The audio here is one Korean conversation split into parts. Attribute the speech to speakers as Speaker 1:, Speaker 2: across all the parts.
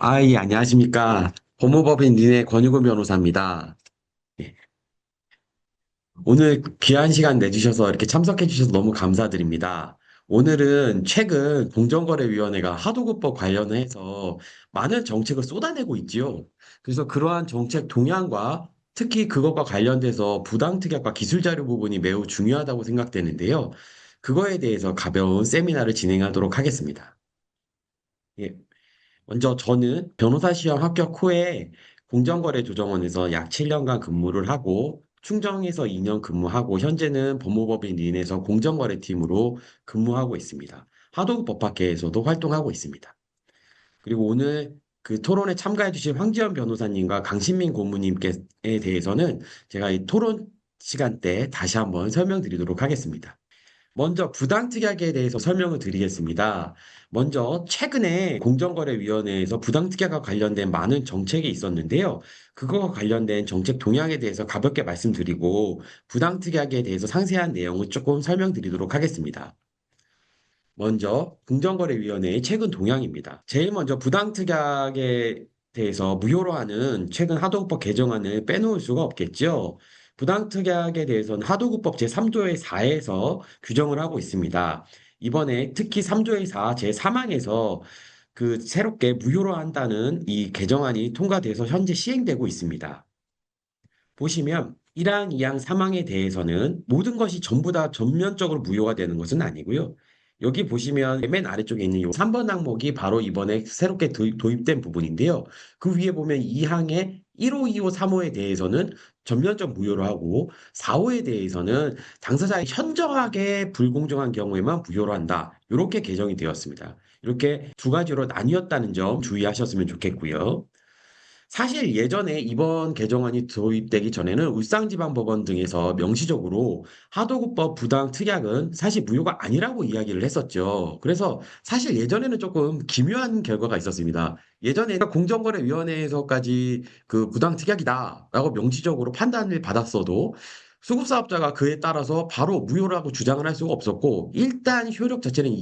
Speaker 1: 예, 안녕하십니까. 법무법인 린의 권유근 변호사입니다. 예, 오늘 귀한 시간 내주셔서 이렇게 참석해 주셔서 너무 감사드립니다. 오늘은 최근 공정거래위원회가 하도급법 관련해서 많은 정책을 쏟아내고 있지요. 그래서 그러한 정책 동향과 특히 그것과 관련돼서 부당특약과 기술자료 부분이 매우 중요하다고 생각되는데요. 그거에 대해서 가벼운 세미나를 진행하도록 하겠습니다. 예, 먼저 저는 변호사 시험 합격 후에 공정거래조정원에서 약 7년간 근무를 하고 충정에서 2년 근무하고 현재는 법무법인 린에서 공정거래팀으로 근무하고 있습니다. 하도급 법학회에서도 활동하고 있습니다. 그리고 오늘 그 토론에 참가해 주신 황지연 변호사님과 강신민 고문님께 대해서는 제가 이 토론 시간 때 다시 한번 설명드리도록 하겠습니다. 먼저 부당특약에 대해서 설명을 드리겠습니다. 먼저 최근에 공정거래위원회에서 부당특약과 관련된 많은 정책이 있었는데요. 그거와 관련된 정책 동향에 대해서 가볍게 말씀드리고 부당특약에 대해서 상세한 내용을 조금 설명드리도록 하겠습니다. 먼저 공정거래위원회의 최근 동향입니다. 제일 먼저 부당특약에 대해서 무효로 하는 최근 하도급법 개정안을 빼놓을 수가 없겠죠. 부당특약에 대해서는 하도급법 제3조의 4에서 규정을 하고 있습니다. 이번에 특히 3조의 4 제3항에서 그 새롭게 무효로 한다는 이 개정안이 통과돼서 현재 시행되고 있습니다. 보시면 1항, 2항, 3항에 대해서는 모든 것이 전부 다 전면적으로 무효가 되는 것은 아니고요. 여기 보시면 맨 아래쪽에 있는 이 3번 항목이 바로 이번에 새롭게 도입된 부분인데요. 그 위에 보면 2항의 1호, 2호, 3호에 대해서는 전면적 무효로 하고 4호에 대해서는 당사자의 현저하게 불공정한 경우에만 무효로 한다. 이렇게 개정이 되었습니다. 이렇게 두 가지로 나뉘었다는 점 주의하셨으면 좋겠고요. 사실 예전에 이번 개정안이 도입되기 전에는 울산지방법원 등에서 명시적으로 하도급법 부당 특약은 사실 무효가 아니라고 이야기를 했었죠. 그래서 사실 예전에는 조금 기묘한 결과가 있었습니다. 예전에 공정거래위원회에서까지 그 부당 특약이다라고 명시적으로 판단을 받았어도 수급사업자가 그에 따라서 바로 무효라고 주장을 할 수가 없었고, 일단 효력 자체는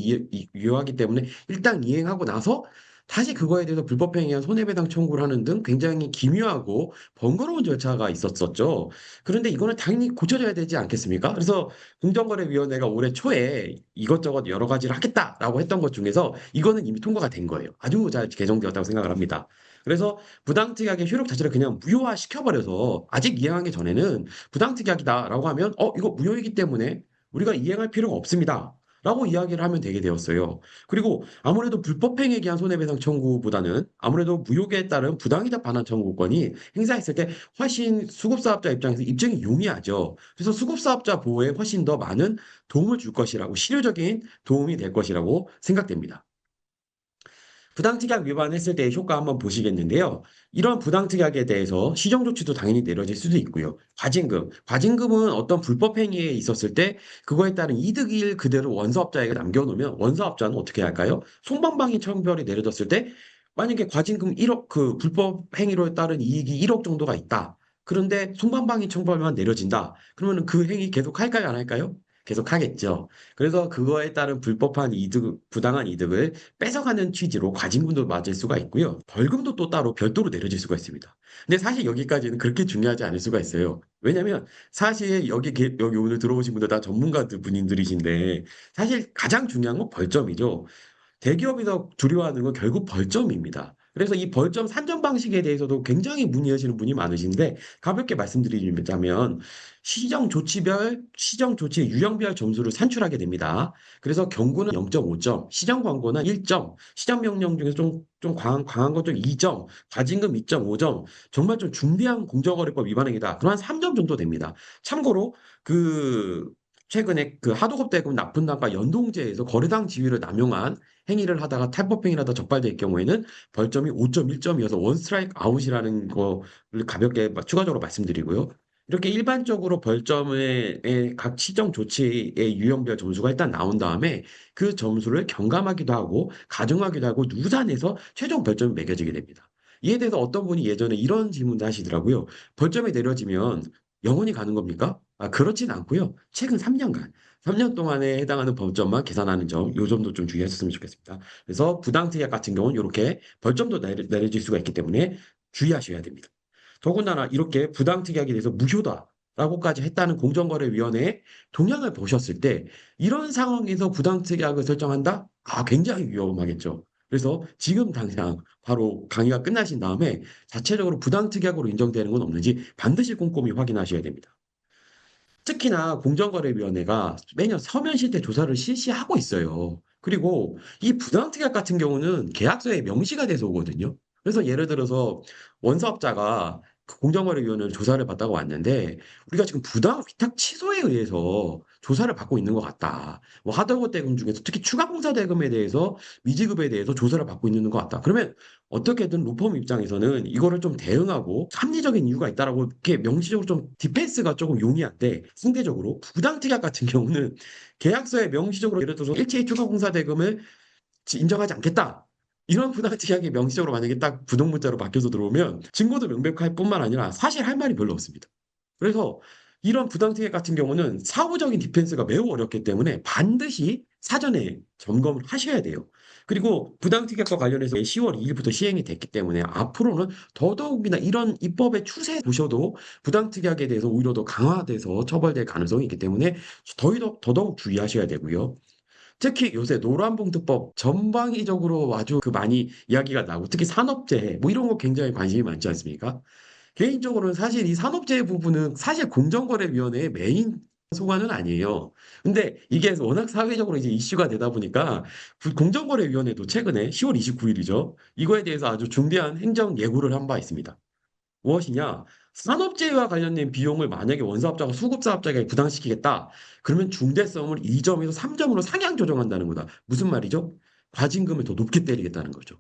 Speaker 1: 유효하기 때문에 일단 이행하고 나서 다시 그거에 대해서 불법행위한 손해배상 청구를 하는 등 굉장히 기묘하고 번거로운 절차가 있었었죠. 그런데 이거는 당연히 고쳐져야 되지 않겠습니까? 그래서 공정거래위원회가 올해 초에 이것저것 여러 가지를 하겠다라고 했던 것 중에서 이거는 이미 통과가 된 거예요. 아주 잘 개정되었다고 생각을 합니다. 그래서 부당특약의 효력 자체를 그냥 무효화 시켜버려서 아직 이행하기 전에는 부당특약이다라고 하면 이거 무효이기 때문에 우리가 이행할 필요가 없습니다. 라고 이야기를 하면 되게 되었어요. 그리고 아무래도 불법행위에 기한 손해배상 청구보다는 아무래도 무효에 따른 부당이자 반환 청구권이 행사했을 때 훨씬 수급사업자 입장에서 입증이 용이하죠. 그래서 수급사업자 보호에 훨씬 더 많은 도움을 줄 것이라고, 실효적인 도움이 될 것이라고 생각됩니다. 부당특약 위반했을 때의 효과 한번 보시겠는데요. 이런 부당특약에 대해서 시정조치도 당연히 내려질 수도 있고요. 과징금. 과징금은 어떤 불법 행위에 있었을 때 그거에 따른 이득을 그대로 원사업자에게 남겨놓으면 원사업자는 어떻게 할까요? 손방망이 처벌이 내려졌을 때 만약에 과징금 1억, 그 불법 행위로 따른 이익이 1억 정도가 있다. 그런데 손방망이 처벌만 내려진다. 그러면 그 행위 계속 할까요? 안 할까요? 계속 하겠죠. 그래서 그거에 따른 불법한 이득, 부당한 이득을 뺏어가는 취지로 과징금도 맞을 수가 있고요. 벌금도 또 따로 별도로 내려질 수가 있습니다. 근데 사실 여기까지는 그렇게 중요하지 않을 수가 있어요. 왜냐면 사실 여기 오늘 들어오신 분들 다 전문가들 분들이신데 사실 가장 중요한 건 벌점이죠. 대기업에서 두려워하는 건 결국 벌점입니다. 그래서 이 벌점 산정 방식에 대해서도 굉장히 문의하시는 분이 많으신데 가볍게 말씀드리자면 시정 조치 유형별 점수를 산출하게 됩니다. 그래서 경고는 0.5점, 시정 광고는 1점, 시정 명령 중에서 좀 강한 건 좀 2점, 과징금 2.5점, 정말 좀 중대한 공정거래법 위반행위다. 그럼 한 3점 정도 됩니다. 참고로 그 최근에 그 하도급 대금 납분당과 연동제에서 거래당 지위를 남용한 행위를 하다가 탈법 행위를 하다 적발될 경우에는 벌점이 5.1점이어서 원 스트라이크 아웃이라는 거를 가볍게 추가적으로 말씀드리고요. 이렇게 일반적으로 벌점의 각 시정 조치의 유형별 점수가 일단 나온 다음에 그 점수를 경감하기도 하고 가중하기도 하고 누산해서 최종 벌점이 매겨지게 됩니다. 이에 대해서 어떤 분이 예전에 이런 질문도 하시더라고요. 벌점이 내려지면 영원히 가는 겁니까? 그렇진 않고요. 최근 3년간. 3년 동안에 해당하는 벌점만 계산하는 점, 요 점도 좀 주의하셨으면 좋겠습니다. 그래서 부당특약 같은 경우는 이렇게 벌점도 내려질 수가 있기 때문에 주의하셔야 됩니다. 더군다나 이렇게 부당특약에 대해서 무효다라고까지 했다는 공정거래위원회의 동향을 보셨을 때 이런 상황에서 부당특약을 설정한다? 아, 굉장히 위험하겠죠. 그래서 지금 당장 바로 강의가 끝나신 다음에 자체적으로 부당특약으로 인정되는 건 없는지 반드시 꼼꼼히 확인하셔야 됩니다. 특히나 공정거래위원회가 매년 서면 실태 조사를 실시하고 있어요. 그리고 이 부당특약 같은 경우는 계약서에 명시가 돼서 오거든요. 그래서 예를 들어서 원사업자가 그 공정거래위원회 조사를 받다가 왔는데 우리가 지금 부당 위탁 취소에 의해서 조사를 받고 있는 것 같다. 뭐 하도급 대금 중에서 특히 추가 공사 대금에 대해서 미지급에 대해서 조사를 받고 있는 것 같다. 그러면 어떻게든 로펌 입장에서는 이거를 좀 대응하고 합리적인 이유가 있다라고 이렇게 명시적으로 좀 디펜스가 조금 용이한데 상대적으로 부당특약 같은 경우는 계약서에 명시적으로 예를 들어서 일체의 추가 공사 대금을 인정하지 않겠다. 이런 부당특약이 명시적으로 만약에 딱 부동문자로 바뀌어서 들어오면 증거도 명백할 뿐만 아니라 사실 할 말이 별로 없습니다. 그래서 이런 부당특약 같은 경우는 사후적인 디펜스가 매우 어렵기 때문에 반드시 사전에 점검을 하셔야 돼요. 그리고 부당특약과 관련해서 10월 2일부터 시행이 됐기 때문에 앞으로는 더더욱이나 이런 입법의 추세 보셔도 부당특약에 대해서 오히려 더 강화돼서 처벌될 가능성이 있기 때문에 더더욱 주의하셔야 되고요. 특히 요새 노란봉투법 전방위적으로 아주 그 많이 이야기가 나고 특히 산업재해 뭐 이런 거 굉장히 관심이 많지 않습니까? 개인적으로는 사실 이 산업재해 부분은 사실 공정거래위원회의 메인 소관은 아니에요. 근데 이게 워낙 사회적으로 이제 이슈가 되다 보니까 공정거래위원회도 최근에 10월 29일이죠. 이거에 대해서 아주 중대한 행정 예고를 한 바 있습니다. 무엇이냐? 산업재해와 관련된 비용을 만약에 원사업자가 수급사업자에게 부담시키겠다. 그러면 중대성을 2점에서 3점으로 상향 조정한다는 거다. 무슨 말이죠? 과징금을 더 높게 때리겠다는 거죠.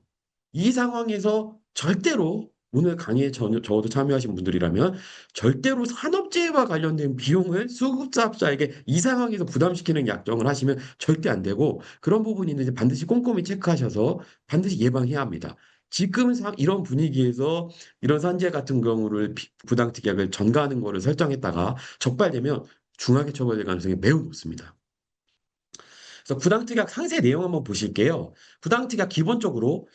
Speaker 1: 이 상황에서 절대로 오늘 강의에 적어도 참여하신 분들이라면 절대로 산업재해와 관련된 비용을 수급사업자에게 이 상황에서 부담시키는 약정을 하시면 절대 안 되고 그런 부분이 있는지 반드시 꼼꼼히 체크하셔서 반드시 예방해야 합니다. 지금 이런 분위기에서 이런 산재 같은 경우를 부당특약을 전가하는 거를 설정했다가 적발되면 중하게 처벌될 가능성이 매우 높습니다. 그래서 부당특약 상세 내용 한번 보실게요. 부당특약 기본적으로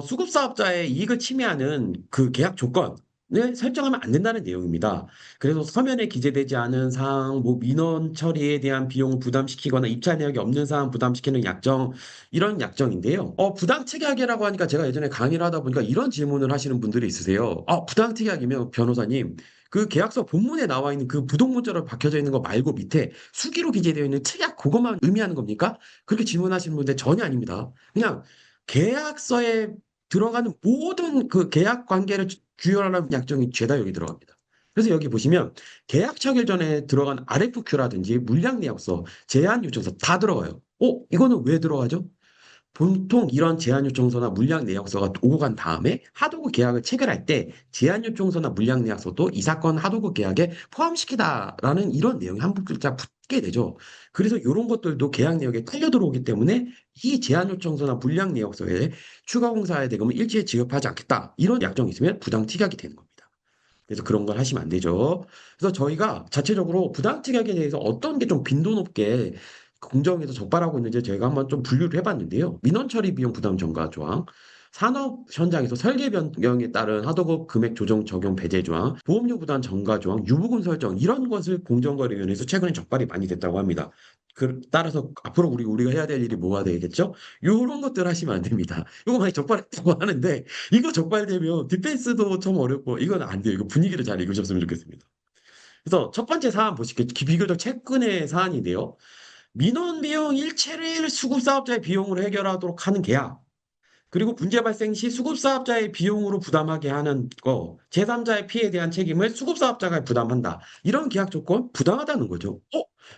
Speaker 1: 수급사업자의 이익을 침해하는 그 계약 조건을 설정하면 안 된다는 내용입니다. 그래서 서면에 기재되지 않은 사항, 뭐 민원 처리에 대한 비용을 부담시키거나 입찰 내역이 없는 사항 부담시키는 약정, 이런 약정인데요. 부당특약이라고 하니까 제가 예전에 강의를 하다 보니까 이런 질문을 하시는 분들이 있으세요. 부당특약이면 변호사님, 그 계약서 본문에 나와 있는 그 부동문자로 박혀져 있는 거 말고 밑에 수기로 기재되어 있는 특약 그것만 의미하는 겁니까? 그렇게 질문하시는 분들 전혀 아닙니다. 그냥 계약서에 들어가는 모든 그 계약 관계를 규율하는 약정이 죄다 여기 들어갑니다. 그래서 여기 보시면 계약 체결 전에 들어간 RFQ라든지 물량내역서, 제한 요청서 다 들어가요. 이거는 왜 들어가죠? 보통 이런 제한 요청서나 물량 내역서가 오고 간 다음에 하도급 계약을 체결할 때 제한 요청서나 물량 내역서도 이 사건 하도급 계약에 포함시키다라는 이런 내용이 한 글자 붙게 되죠. 그래서 이런 것들도 계약 내역에 딸려 들어오기 때문에 이 제한 요청서나 물량 내역서에 추가 공사의 대금을 일시에 지급하지 않겠다. 이런 약정이 있으면 부당 특약이 되는 겁니다. 그래서 그런 걸 하시면 안 되죠. 그래서 저희가 자체적으로 부당특약에 대해서 어떤 게 좀 빈도 높게 공정에서 적발하고 있는지 저희가 한번 좀 분류를 해봤는데요. 민원 처리 비용 부담 전가 조항, 산업 현장에서 설계 변경에 따른 하도급 금액 조정 적용 배제 조항, 보험료 부담 전가 조항, 유보금 설정 이런 것을 공정거래위원회에서 최근에 적발이 많이 됐다고 합니다. 따라서 앞으로 우리가 해야 될 일이 뭐가 되겠죠? 이런 것들 하시면 안 됩니다. 이거 많이 적발했다고 하는데 이거 적발되면 디펜스도 좀 어렵고 이건 안 돼요. 이거 분위기를 잘 읽으셨으면 좋겠습니다. 그래서 첫 번째 사안 보실게요. 비교적 최근의 사안인데요. 민원 비용 일체를 수급사업자의 비용으로 해결하도록 하는 계약. 그리고 문제 발생 시 수급사업자의 비용으로 부담하게 하는 거. 제3자의 피해에 대한 책임을 수급사업자가 부담한다. 이런 계약 조건 부당하다는 거죠.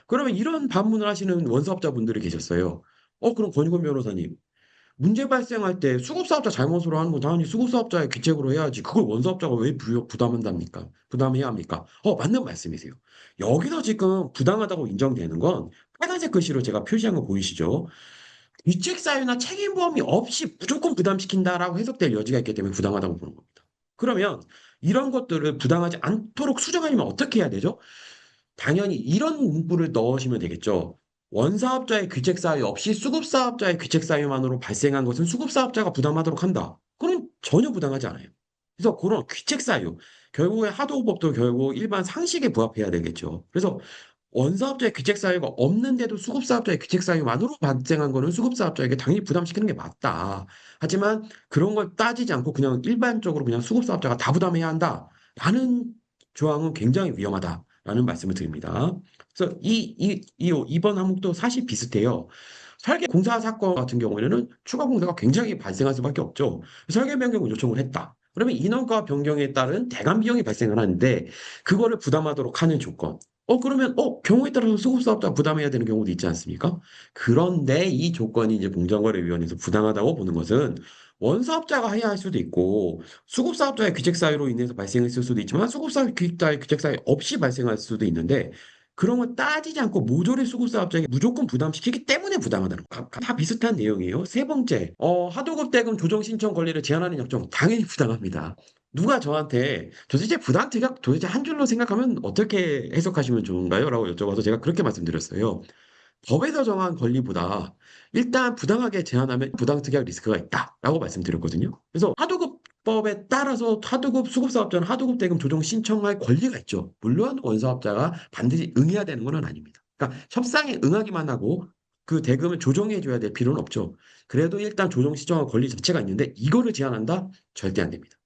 Speaker 1: 그러면 이런 반문을 하시는 원사업자분들이 계셨어요. 그럼 권유권 변호사님. 문제 발생할 때 수급사업자 잘못으로 하는 건 당연히 수급사업자의 귀책으로 해야지. 그걸 원사업자가 왜 부담한답니까? 부담해야 합니까? 맞는 말씀이세요. 여기서 지금 부당하다고 인정되는 건 빨간색 글씨로 제가 표시한 거 보이시죠? 위책 사유나 책임 보험이 없이 무조건 부담시킨다라고 해석될 여지가 있기 때문에 부당하다고 보는 겁니다. 그러면 이런 것들을 부당하지 않도록 수정하려면 어떻게 해야 되죠? 당연히 이런 문구를 넣으시면 되겠죠. 원사업자의 귀책 사유 없이 수급사업자의 귀책 사유만으로 발생한 것은 수급사업자가 부담하도록 한다. 그건 전혀 부담하지 않아요. 그래서 그런 귀책 사유, 결국에 하도급법도 결국 일반 상식에 부합해야 되겠죠. 그래서 원사업자의 귀책 사유가 없는데도 수급사업자의 귀책 사유만으로 발생한 거는 수급사업자에게 당연히 부담시키는 게 맞다. 하지만 그런 걸 따지지 않고 그냥 일반적으로 그냥 수급사업자가 다 부담해야 한다. 라는 조항은 굉장히 위험하다라는 말씀을 드립니다. 그래서 이번 항목도 사실 비슷해요. 설계 공사 사건 같은 경우에는 추가 공사가 굉장히 발생할 수밖에 없죠. 설계 변경을 요청을 했다. 그러면 인원과 변경에 따른 대관 비용이 발생을 하는데 그거를 부담하도록 하는 조건. 그러면 경우에 따라서 수급사업자가 부담해야 되는 경우도 있지 않습니까? 그런데 이 조건이 이제 공정거래위원회에서 부당하다고 보는 것은 원사업자가 해야 할 수도 있고 수급사업자의 귀책 사유로 인해서 발생했을 수도 있지만 수급사업자의 귀책 사유 없이 발생할 수도 있는데 그런 걸 따지지 않고 모조리 수급사업자에게 무조건 부담시키기 때문에 부당하다는 거. 다 비슷한 내용이에요. 세 번째, 하도급 대금 조정 신청 권리를 제한하는 약정 당연히 부당합니다. 누가 저한테 도대체 부당특약 도대체 한 줄로 생각하면 어떻게 해석하시면 좋은가요? 라고 여쭤봐서 제가 그렇게 말씀드렸어요. 법에서 정한 권리보다 일단 부당하게 제한하면 부당특약 리스크가 있다라고 말씀드렸거든요. 그래서 하도급법에 따라서 하도급 수급사업자는 하도급 대금 조정 신청할 권리가 있죠. 물론 원사업자가 반드시 응해야 되는 건 아닙니다. 그러니까 협상에 응하기만 하고 그 대금을 조정해 줘야 될 필요는 없죠. 그래도 일단 조정 신청할 권리 자체가 있는데 이거를 제한한다? 절대 안 됩니다.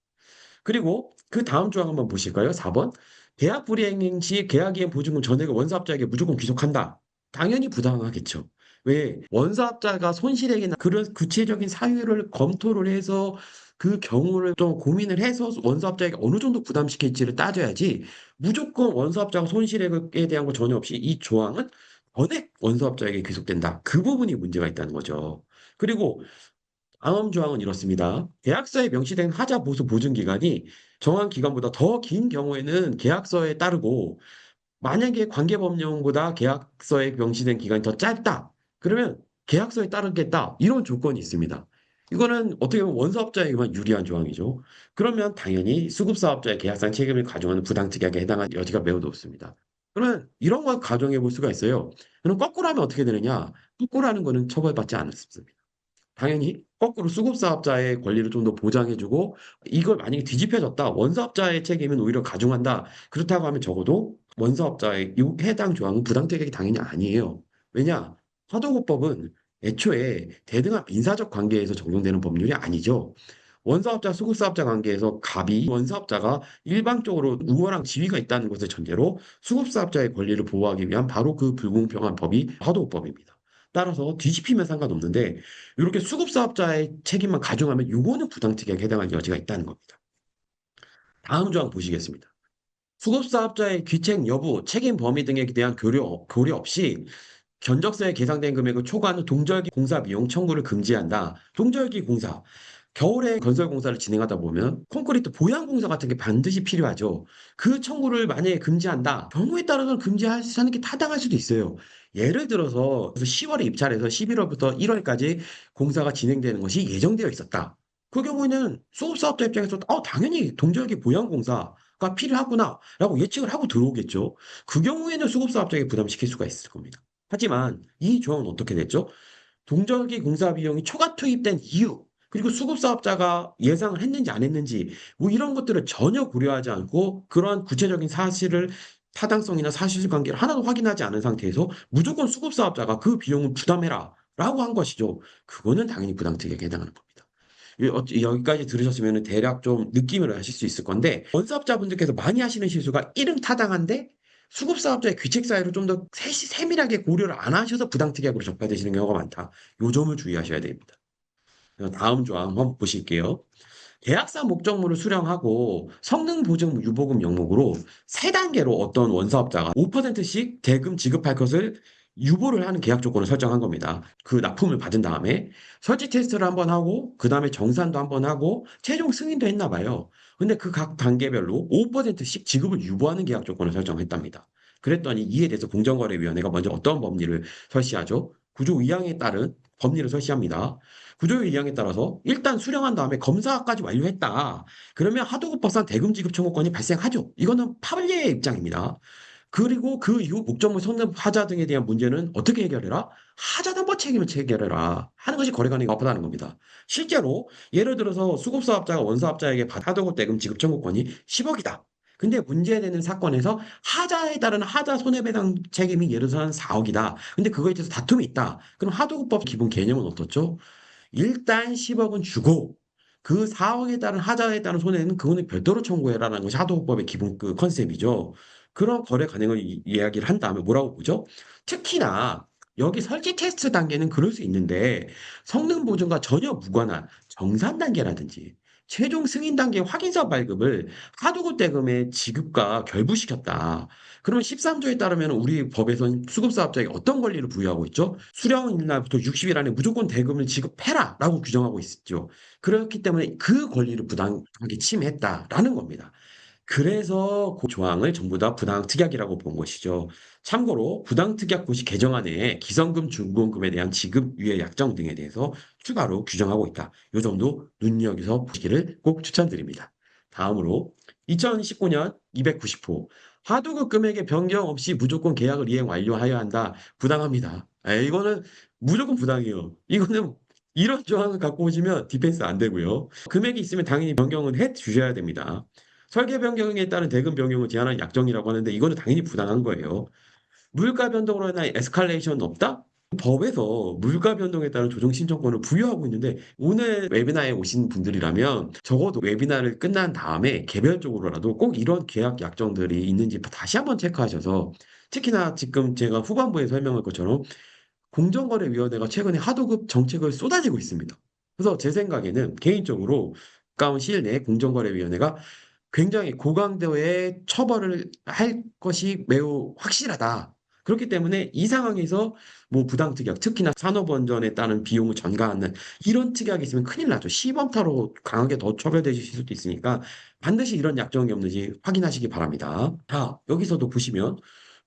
Speaker 1: 그리고 그 다음 조항 한번 보실까요? 4번. 계약 불이행 시 계약이행 보증금 전액을 원사업자에게 무조건 귀속한다. 당연히 부당하겠죠. 왜? 원사업자가 손실액이나 그런 구체적인 사유를 검토를 해서 그 경우를 좀 고민을 해서 원사업자에게 어느 정도 부담시킬지를 따져야지 무조건 원사업자가 손실액에 대한 거 전혀 없이 이 조항은 전액 원사업자에게 귀속된다. 그 부분이 문제가 있다는 거죠. 그리고 다음 조항은 이렇습니다. 계약서에 명시된 하자 보수 보증 기간이 정한 기간보다 더 긴 경우에는 계약서에 따르고 만약에 관계법령보다 계약서에 명시된 기간이 더 짧다. 그러면 계약서에 따르겠다. 이런 조건이 있습니다. 이거는 어떻게 보면 원사업자에게만 유리한 조항이죠. 그러면 당연히 수급사업자의 계약상 책임을 가중하는 부당특약에 해당할 여지가 매우 높습니다. 그러면 이런 걸 가정해 볼 수가 있어요. 그럼 거꾸로 하면 어떻게 되느냐? 거꾸로 하는 거는 처벌받지 않습니다. 당연히 거꾸로 수급사업자의 권리를 좀 더 보장해주고 이걸 만약에 뒤집혀졌다. 원사업자의 책임은 오히려 가중한다. 그렇다고 하면 적어도 원사업자의 이 해당 조항은 부당태격이 당연히 아니에요. 왜냐? 화도급법은 애초에 대등한 민사적 관계에서 적용되는 법률이 아니죠. 원사업자, 수급사업자 관계에서 갑이 원사업자가 일방적으로 우월한 지위가 있다는 것을 전제로 수급사업자의 권리를 보호하기 위한 바로 그 불공평한 법이 화도급법입니다. 따라서 뒤집히면 상관없는데 이렇게 수급사업자의 책임만 가중하면 요거는 부당특약에 해당할 여지가 있다는 겁니다. 다음 조항 보시겠습니다. 수급사업자의 귀책 여부, 책임 범위 등에 대한 고려 없이 견적서에 계상된 금액을 초과하는 동절기 공사 비용 청구를 금지한다. 동절기 공사. 겨울에 건설 공사를 진행하다 보면 콘크리트 보양 공사 같은 게 반드시 필요하죠. 그 청구를 만약에 금지한다. 경우에 따라서는 금지하는 게 타당할 수도 있어요. 예를 들어서 10월에 입찰해서 11월부터 1월까지 공사가 진행되는 것이 예정되어 있었다. 그 경우에는 수급사업자 입장에서 당연히 동절기 보양 공사가 필요하구나라고 예측을 하고 들어오겠죠. 그 경우에는 수급사업자에게 부담시킬 수가 있을 겁니다. 하지만 이 조항은 어떻게 됐죠? 동절기 공사 비용이 초과 투입된 이유, 그리고 수급사업자가 예상을 했는지 안 했는지, 뭐 이런 것들을 전혀 고려하지 않고 그러한 구체적인 사실을 타당성이나 사실관계를 하나도 확인하지 않은 상태에서 무조건 수급사업자가 그 비용을 부담해라 라고 한 것이죠. 그거는 당연히 부당특약에 해당하는 겁니다. 여기까지 들으셨으면 대략 좀 느낌을 하실 수 있을 건데 원사업자분들께서 많이 하시는 실수가 이름타당한데 수급사업자의 귀책 사유를 좀 더 세밀하게 고려를 안 하셔서 부당특약으로 적발되시는 경우가 많다. 요 점을 주의하셔야 됩니다. 다음 조항 한번 보실게요. 계약사 목적물을 수령하고 성능 보증 유보금 명목으로 세 단계로 어떤 원사업자가 5%씩 대금 지급할 것을 유보를 하는 계약 조건을 설정한 겁니다. 그 납품을 받은 다음에 설치 테스트를 한번 하고 그 다음에 정산도 한번 하고 최종 승인도 했나 봐요. 근데 그 각 단계별로 5%씩 지급을 유보하는 계약 조건을 설정했답니다. 그랬더니 이에 대해서 공정거래위원회가 먼저 어떤 법리를 설치하죠? 구조 2항에 따른 법리를 설치합니다. 구조의 이항에 따라서 일단 수령한 다음에 검사까지 완료했다. 그러면 하도급 법상 대금 지급 청구권이 발생하죠. 이거는 판례의 입장입니다. 그리고 그 이후 목적물 성능 하자 등에 대한 문제는 어떻게 해결해라? 하자담보 책임을 체결해라 하는 것이 거래관행위 법이라는 겁니다. 실제로 예를 들어서 수급사업자가 원사업자에게 하도급 대금 지급 청구권이 10억이다. 근데 문제되는 사건에서 하자에 따른 하자 손해배상 책임이 예를 들어서 한 4억이다. 근데 그거에 대해서 다툼이 있다. 그럼 하도급법 기본 개념은 어떻죠? 일단 10억은 주고 그 4억에 따른 하자에 따른 손해는 그거는 별도로 청구해라라는 것이 하도급법의 기본 그 컨셉이죠. 그런 거래 관행을 이야기를 한 다음에 뭐라고 보죠? 특히나 여기 설치 테스트 단계는 그럴 수 있는데 성능 보증과 전혀 무관한 정산 단계라든지 최종 승인 단계 확인서 발급을 하도급 대금의 지급과 결부시켰다. 그러면 13조에 따르면 우리 법에서는 수급사업자에게 어떤 권리를 부여하고 있죠? 수령일 날부터 60일 안에 무조건 대금을 지급해라라고 규정하고 있죠. 그렇기 때문에 그 권리를 부당하게 침해했다라는 겁니다. 그래서 그 조항을 전부 다 부당특약이라고 본 것이죠. 참고로 부당특약 고시 개정안에 기성금, 중공금에 대한 지급 유예 약정 등에 대해서 추가로 규정하고 있다. 이 점도 눈여겨서 보시기를 꼭 추천드립니다. 다음으로 2019년 290호 하도급 금액의 변경 없이 무조건 계약을 이행 완료하여야 한다. 부당합니다. 이거는 무조건 부당해요. 이거는 이런 조항을 갖고 오시면 디펜스 안 되고요. 금액이 있으면 당연히 변경은 해 주셔야 됩니다. 설계 변경에 따른 대금 변경을 제한하는 약정이라고 하는데 이거는 당연히 부당한 거예요. 물가 변동으로 인한 에스컬레이션 없다? 법에서 물가 변동에 따른 조정 신청권을 부여하고 있는데 오늘 웨비나에 오신 분들이라면 적어도 웨비나를 끝난 다음에 개별적으로라도 꼭 이런 계약 약정들이 있는지 다시 한번 체크하셔서 특히나 지금 제가 후반부에 설명할 것처럼 공정거래위원회가 최근에 하도급 정책을 쏟아지고 있습니다. 그래서 제 생각에는 개인적으로 가까운 시일 내에 공정거래위원회가 굉장히 고강도의 처벌을 할 것이 매우 확실하다. 그렇기 때문에 이 상황에서 뭐 부당특약, 특히나 산업원전에 따른 비용을 전가하는 이런 특약이 있으면 큰일 나죠. 시범타로 강하게 더 처벌되실 수도 있으니까 반드시 이런 약정이 없는지 확인하시기 바랍니다. 자, 여기서도 보시면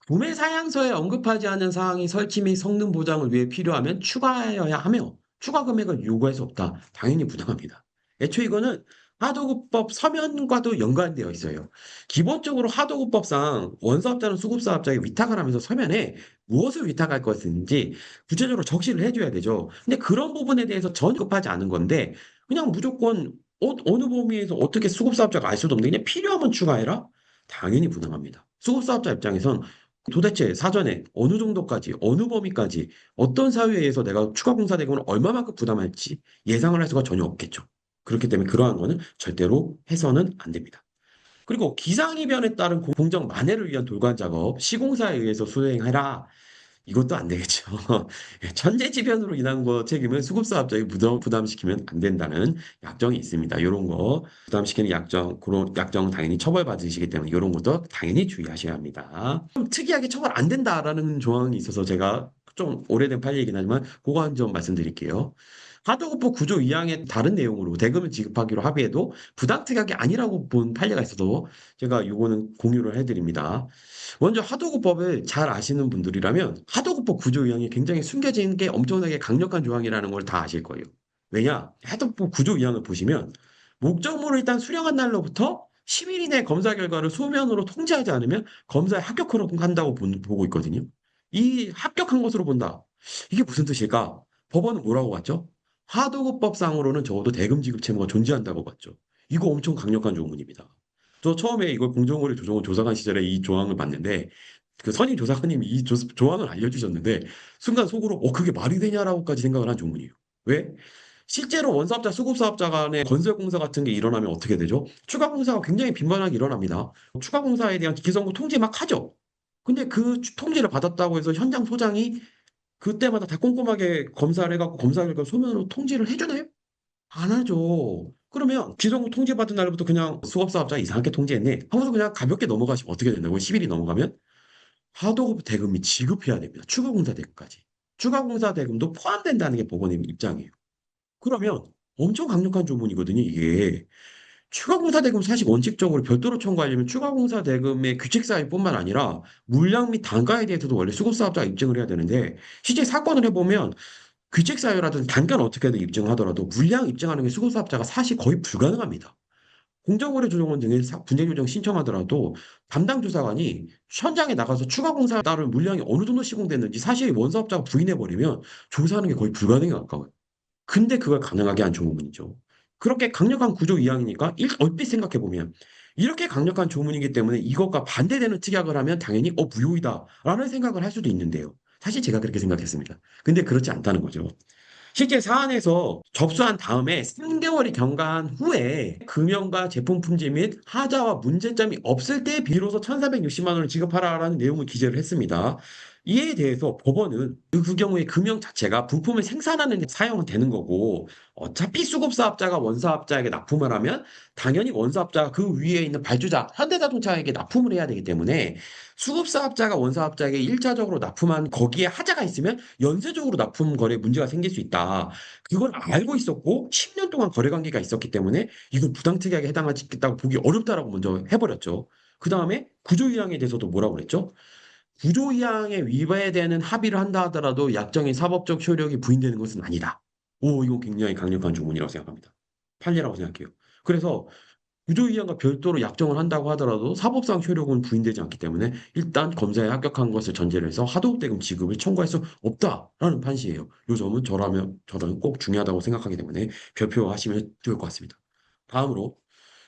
Speaker 1: 구매 사양서에 언급하지 않은 사항이 설치 및 성능 보장을 위해 필요하면 추가하여야 하며 추가 금액을 요구할 수 없다. 당연히 부당합니다. 애초에 이거는 하도급법 서면과도 연관되어 있어요. 기본적으로 하도급법상 원사업자는 수급사업자에 위탁을 하면서 서면에 무엇을 위탁할 것인지 구체적으로 적시를 해줘야 되죠. 근데 그런 부분에 대해서 전혀 급하지 않은 건데 그냥 무조건 어느 범위에서 어떻게 수급사업자가 알 수도 없는데 그냥 필요하면 추가해라? 당연히 부당합니다. 수급사업자 입장에선 도대체 사전에 어느 정도까지, 어느 범위까지, 어떤 사유에 의해서 내가 추가 공사 대금을 얼마만큼 부담할지 예상을 할 수가 전혀 없겠죠. 그렇기 때문에 그러한 거는 절대로 해서는 안 됩니다. 그리고 기상이변에 따른 공정 만회를 위한 돌관 작업, 시공사에 의해서 수행해라. 이것도 안 되겠죠. 천재지변으로 인한 거 책임을 수급사업자에게 부담시키면 안 된다는 약정이 있습니다. 이런 거 부담시키는 약정, 그런 약정 당연히 처벌받으시기 때문에 이런 것도 당연히 주의하셔야 합니다. 좀 특이하게 처벌 안 된다라는 조항이 있어서 제가 좀 오래된 판례이긴 하지만 그거 한 점 말씀드릴게요. 하도급법 구조 2항의 다른 내용으로 대금을 지급하기로 합의해도 부당특약이 아니라고 본 판례가 있어서 제가 요거는 공유를 해드립니다. 먼저 하도급법을 잘 아시는 분들이라면 하도급법 구조 유형이 굉장히 숨겨진 게 엄청나게 강력한 조항이라는 걸 다 아실 거예요. 왜냐? 하도급법 구조 유형을 보시면 목적물을 일단 수령한 날로부터 10일 이내 검사 결과를书면으로 통지하지 않으면 검사에 합격으로 한다고 보고 있거든요. 이 합격한 것으로 본다. 이게 무슨 뜻일까? 법원은 뭐라고 봤죠? 하도급법상으로는 적어도 대금 지급 채무가 존재한다고 봤죠. 이거 엄청 강력한 조문입니다. 저 처음에 이걸 공정거래 조정원 조사관 시절에 이 조항을 봤는데 그 선임 조사관님이 이 조항을 알려주셨는데 순간 속으로 그게 말이 되냐라고까지 생각을 한 조문이에요. 왜? 실제로 원사업자, 수급사업자 간의 건설공사 같은 게 일어나면 어떻게 되죠? 추가공사가 굉장히 빈번하게 일어납니다. 추가공사에 대한 기성부 통지 막 하죠. 근데 그 통지를 받았다고 해서 현장 소장이 그때마다 다 꼼꼼하게 검사를 해갖고 검사 결과 소면으로 통지를 해주나요? 안 하죠. 그러면 기성부 통지받은 날부터 그냥 수급사업자 이상하게 통지했네 하고서 그냥 가볍게 넘어가시면 어떻게 된다고요? 10일이 넘어가면 하도급 대금이 지급해야 됩니다. 추가공사 대금까지. 추가공사 대금도 포함된다는 게 법원의 입장이에요. 그러면 엄청 강력한 조문이거든요, 이게. 추가공사 대금 사실 원칙적으로 별도로 청구하려면 추가공사 대금의 규칙 사유뿐만 아니라 물량 및 단가에 대해서도 원래 수급사업자가 입증을 해야 되는데 실제 사건을 해보면 규칙 사유라든 단가는 어떻게든 입증하더라도 물량 입증하는 게 수급사업자가 사실 거의 불가능합니다. 공정거래조정원 등에 분쟁조정 신청하더라도 담당 조사관이 현장에 나가서 추가 공사에 따른 물량이 어느 정도 시공됐는지 사실 원사업자가 부인해버리면 조사하는 게 거의 불가능에 가까워요. 근데 그걸 가능하게 한 조문이죠. 그렇게 강력한 구조 이항이니까 얼핏 생각해 보면 이렇게 강력한 조문이기 때문에 이것과 반대되는 특약을 하면 당연히 무효이다라는 생각을 할 수도 있는데요. 사실 제가 그렇게 생각했습니다. 근데 그렇지 않다는 거죠. 실제 사안에서 접수한 다음에 3개월이 경과한 후에 금연과 제품 품질 및 하자와 문제점이 없을 때 비로소 1,460만 원을 지급하라라는 내용을 기재를 했습니다. 이에 대해서 법원은 그 경우에 금연 자체가 부품을 생산하는 데 사용은 되는 거고 어차피 수급사업자가 원사업자에게 납품을 하면 당연히 원사업자가 그 위에 있는 발주자 현대자동차에게 납품을 해야 되기 때문에 수급사업자가 원사업자에게 1차적으로 납품한 거기에 하자가 있으면 연쇄적으로 납품 거래에 문제가 생길 수 있다. 그걸 알고 있었고 10년 동안 거래 관계가 있었기 때문에 이건 부당특약에 해당하겠다고 보기 어렵다라고 먼저 해버렸죠. 그 다음에 구조이항에 대해서도 뭐라고 그랬죠? 구조이항에 위배되는 합의를 한다 하더라도 약정의 사법적 효력이 부인되는 것은 아니다. 오, 이거 굉장히 강력한 조문이라고 생각합니다. 판례라고 생각해요. 그래서 구조이항과 별도로 약정을 한다고 하더라도 사법상 효력은 부인되지 않기 때문에 일단 검사에 합격한 것을 전제로 해서 하도급대금 지급을 청구할 수 없다라는 판시예요. 요 점은 저는 꼭 중요하다고 생각하기 때문에 별표하시면 좋을 것 같습니다. 다음으로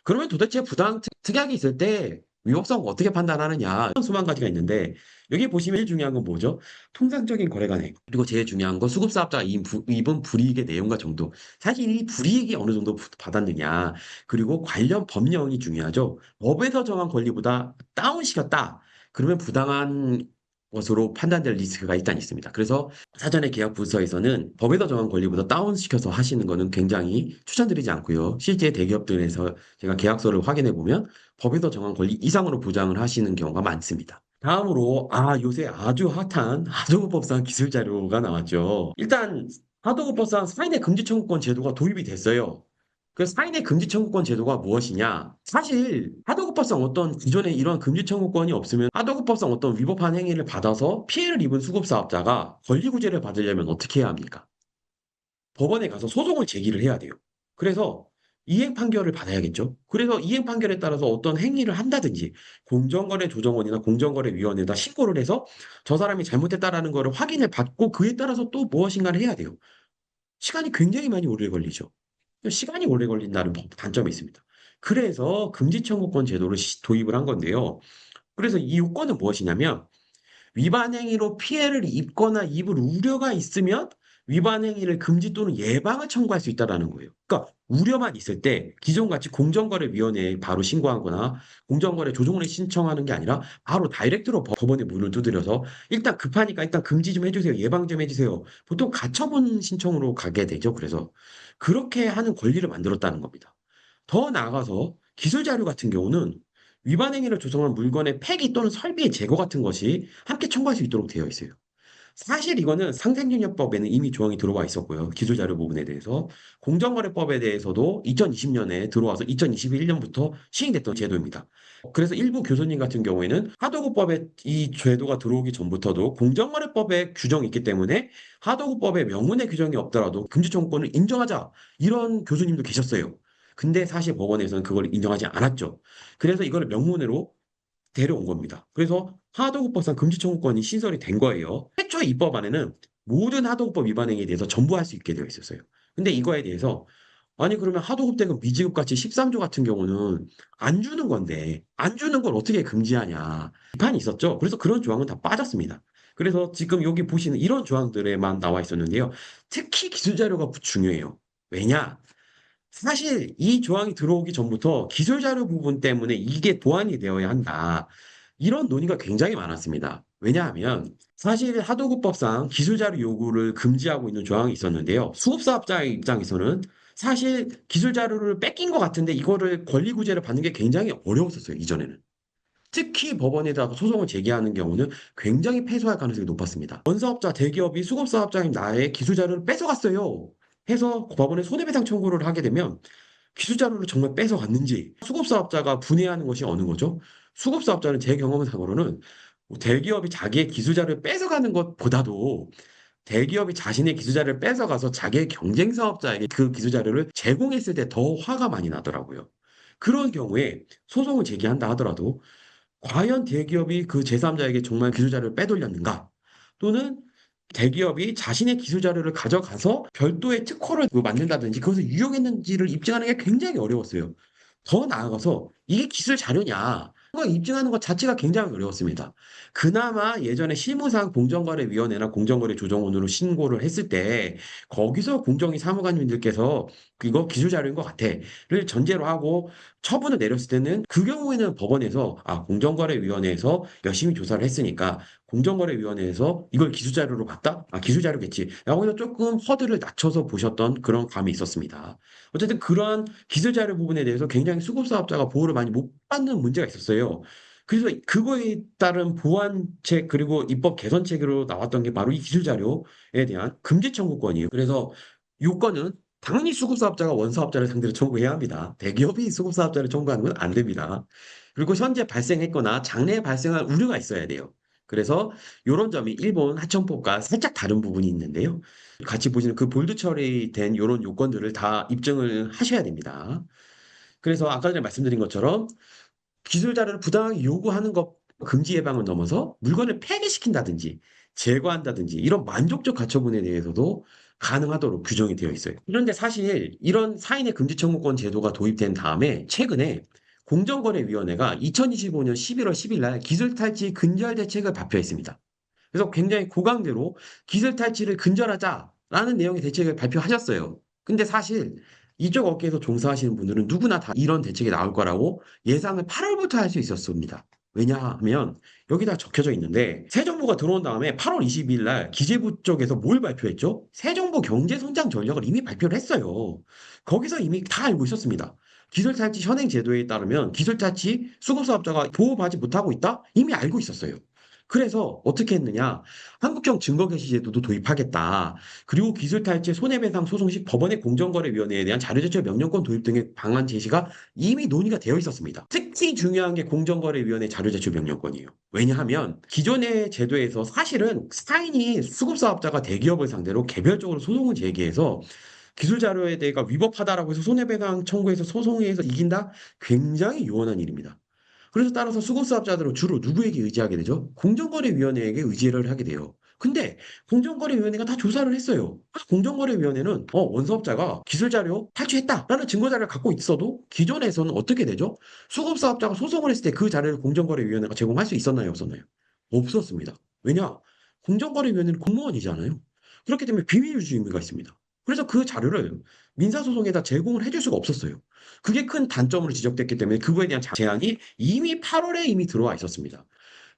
Speaker 1: 그러면 도대체 부당 특약이 있을 때 위법성 어떻게 판단하느냐 수만 가지가 있는데 여기 보시면 제일 중요한 건 뭐죠? 통상적인 거래 관행 그리고 제일 중요한 건 수급사업자가 입은 불이익의 내용과 정도 사실 이 불이익이 어느 정도 받았느냐 그리고 관련 법령이 중요하죠. 법에서 정한 권리보다 다운시켰다 그러면 부당한 것으로 판단될 리스크가 일단 있습니다. 그래서 사전에 계약 부서에서는 법에서 정한 권리보다 다운시켜서 하시는 거는 굉장히 추천드리지 않고요. 실제 대기업들에서 제가 계약서를 확인해 보면 법에서 정한 권리 이상으로 보장을 하시는 경우가 많습니다. 다음으로 요새 아주 핫한 하도급법상 기술 자료가 나왔죠. 일단 하도급법상 사인의 금지 청구권 제도가 도입이 됐어요. 그 사인의 금지 청구권 제도가 무엇이냐? 사실 하도급법상 어떤 기존에 이런 금지 청구권이 없으면 하도급법상 어떤 위법한 행위를 받아서 피해를 입은 수급사업자가 권리구제를 받으려면 어떻게 해야 합니까? 법원에 가서 소송을 제기를 해야 돼요. 그래서 이행 판결을 받아야겠죠. 그래서 이행 판결에 따라서 어떤 행위를 한다든지 공정거래조정원이나 공정거래위원회에다 신고를 해서 저 사람이 잘못했다라는 거를 확인을 받고 그에 따라서 또 무엇인가를 해야 돼요. 시간이 굉장히 많이 오래 걸리죠. 시간이 오래 걸린다는 단점이 있습니다. 그래서 금지청구권 제도를 도입을 한 건데요. 그래서 이 요건은 무엇이냐면 위반 행위로 피해를 입거나 입을 우려가 있으면 위반 행위를 금지 또는 예방을 청구할 수 있다라는 거예요. 그러니까 우려만 있을 때 기존같이 공정거래위원회에 바로 신고하거나 공정거래 조정을 신청하는 게 아니라 바로 다이렉트로 법원에 문을 두드려서 일단 급하니까 일단 금지 좀 해주세요. 예방 좀 해주세요. 보통 가처분 신청으로 가게 되죠. 그래서 그렇게 하는 권리를 만들었다는 겁니다. 더 나아가서 기술 자료 같은 경우는 위반 행위를 조성한 물건의 폐기 또는 설비의 제거 같은 것이 함께 청구할 수 있도록 되어 있어요. 사실 이거는 상생협력법에는 이미 조항이 들어와 있었고요. 기술자료 부분에 대해서. 공정거래법에 대해서도 2020년에 들어와서 2021년부터 시행됐던 제도입니다. 그래서 일부 교수님 같은 경우에는 하도급법에 이 제도가 들어오기 전부터도 공정거래법에 규정이 있기 때문에 하도급법에 명문의 규정이 없더라도 금지청구권을 인정하자. 이런 교수님도 계셨어요. 근데 사실 법원에서는 그걸 인정하지 않았죠. 그래서 이걸 명문으로 데려온 겁니다. 그래서 하도급법상 금지청구권이 신설이 된 거예요. 최초 입법안에는 모든 하도급법 위반 행위에 대해서 전부 할 수 있게 되어 있었어요. 근데 이거에 대해서 아니 그러면 하도급 대금 미지급 같이 13조 같은 경우는 안 주는 건데 안 주는 걸 어떻게 금지하냐 비판이 있었죠. 그래서 그런 조항은 다 빠졌습니다. 그래서 지금 여기 보시는 이런 조항들에만 나와 있었는데요. 특히 기술 자료가 중요해요. 왜냐? 사실 이 조항이 들어오기 전부터 기술 자료 부분 때문에 이게 보완이 되어야 한다. 이런 논의가 굉장히 많았습니다. 왜냐하면 사실 하도급법상 기술 자료 요구를 금지하고 있는 조항이 있었는데요. 수급사업자의 입장에서는 사실 기술 자료를 뺏긴 것 같은데 이거를 권리구제를 받는 게 굉장히 어려웠었어요, 이전에는. 특히 법원에다가 소송을 제기하는 경우는 굉장히 패소할 가능성이 높았습니다. 원사업자 대기업이 수급사업자인 나의 기술 자료를 뺏어갔어요. 해서 법원에 손해배상 청구를 하게 되면 기술 자료를 정말 뺏어갔는지 수급사업자가 분해하는 것이 어느 거죠? 수급사업자는 제 경험상으로는 대기업이 자기의 기술 자료를 뺏어가는 것보다도 대기업이 자신의 기술 자료를 뺏어가서 자기의 경쟁 사업자에게 그 기술 자료를 제공했을 때 더 화가 많이 나더라고요. 그런 경우에 소송을 제기한다 하더라도 과연 대기업이 그 제3자에게 정말 기술 자료를 빼돌렸는가? 또는 대기업이 자신의 기술 자료를 가져가서 별도의 특허를 만든다든지 그것을 유용했는지를 입증하는 게 굉장히 어려웠어요. 더 나아가서 이게 기술 자료냐? 그걸 입증하는 것 자체가 굉장히 어려웠습니다. 그나마 예전에 실무상 공정거래위원회나 공정거래조정원으로 신고를 했을 때 거기서 공정위 사무관님들께서 이거 기술 자료인 것 같아를 전제로 하고 처분을 내렸을 때는 그 경우에는 법원에서 공정거래위원회에서 열심히 조사를 했으니까 공정거래위원회에서 이걸 기술자료로 봤다? 기술자료겠지. 라고 해서 조금 허들을 낮춰서 보셨던 그런 감이 있었습니다. 어쨌든 그러한 기술자료 부분에 대해서 굉장히 수급사업자가 보호를 많이 못 받는 문제가 있었어요. 그래서 그거에 따른 보완책 그리고 입법 개선책으로 나왔던 게 바로 이 기술자료에 대한 금지 청구권이에요. 그래서 요건은 당연히 수급사업자가 원사업자를 상대로 청구해야 합니다. 대기업이 수급사업자를 청구하는 건 안 됩니다. 그리고 현재 발생했거나 장래에 발생할 우려가 있어야 돼요. 그래서 이런 점이 일본 하청법과 살짝 다른 부분이 있는데요. 같이 보시는 그 볼드 처리된 이런 요건들을 다 입증을 하셔야 됩니다. 그래서 아까 전에 말씀드린 것처럼 기술 자료를 부당하게 요구하는 것 금지 예방을 넘어서 물건을 폐기시킨다든지 제거한다든지 이런 만족적 가처분에 대해서도 가능하도록 규정이 되어 있어요. 그런데 사실 이런 사인의 금지 청구권 제도가 도입된 다음에 최근에 공정거래위원회가 2025년 11월 10일 날 기술 탈취 근절 대책을 발표했습니다. 그래서 굉장히 고강대로 기술 탈취를 근절하자라는 내용의 대책을 발표하셨어요. 근데 사실 이쪽 업계에서 종사하시는 분들은 누구나 다 이런 대책이 나올 거라고 예상을 8월부터 할 수 있었습니다. 왜냐하면 여기다 적혀져 있는데 새 정부가 들어온 다음에 8월 20일 날 기재부 쪽에서 뭘 발표했죠? 새 정부 경제 성장 전략을 이미 발표를 했어요. 거기서 이미 다 알고 있었습니다. 기술 탈취 현행 제도에 따르면 기술 탈취 수급사업자가 보호받지 못하고 있다? 이미 알고 있었어요. 그래서 어떻게 했느냐? 한국형 증거개시 제도도 도입하겠다. 그리고 기술탈취 손해배상 소송 시 법원의 공정거래위원회에 대한 자료제출 명령권 도입 등의 방안 제시가 이미 논의가 되어 있었습니다. 특히 중요한 게 공정거래위원회 자료제출 명령권이에요. 왜냐하면 기존의 제도에서 사실은 사인이 수급사업자가 대기업을 상대로 개별적으로 소송을 제기해서 기술 자료에 대해가 위법하다라고 해서 손해배상 청구해서 소송에서 이긴다? 굉장히 요원한 일입니다. 그래서 따라서 수급사업자들은 주로 누구에게 의지하게 되죠? 공정거래위원회에게 의지를 하게 돼요. 근데 공정거래위원회가 다 조사를 했어요. 공정거래위원회는 원사업자가 기술자료 탈취했다라는 증거자료를 갖고 있어도 기존에서는 어떻게 되죠? 수급사업자가 소송을 했을 때 그 자료를 공정거래위원회가 제공할 수 있었나요? 없었나요? 없었습니다. 왜냐? 공정거래위원회는 공무원이잖아요. 그렇기 때문에 비밀유지 의무가 있습니다. 그래서 그 자료를 민사소송에다 제공을 해줄 수가 없었어요. 그게 큰 단점으로 지적됐기 때문에 그거에 대한 제한이 이미 8월에 이미 들어와 있었습니다.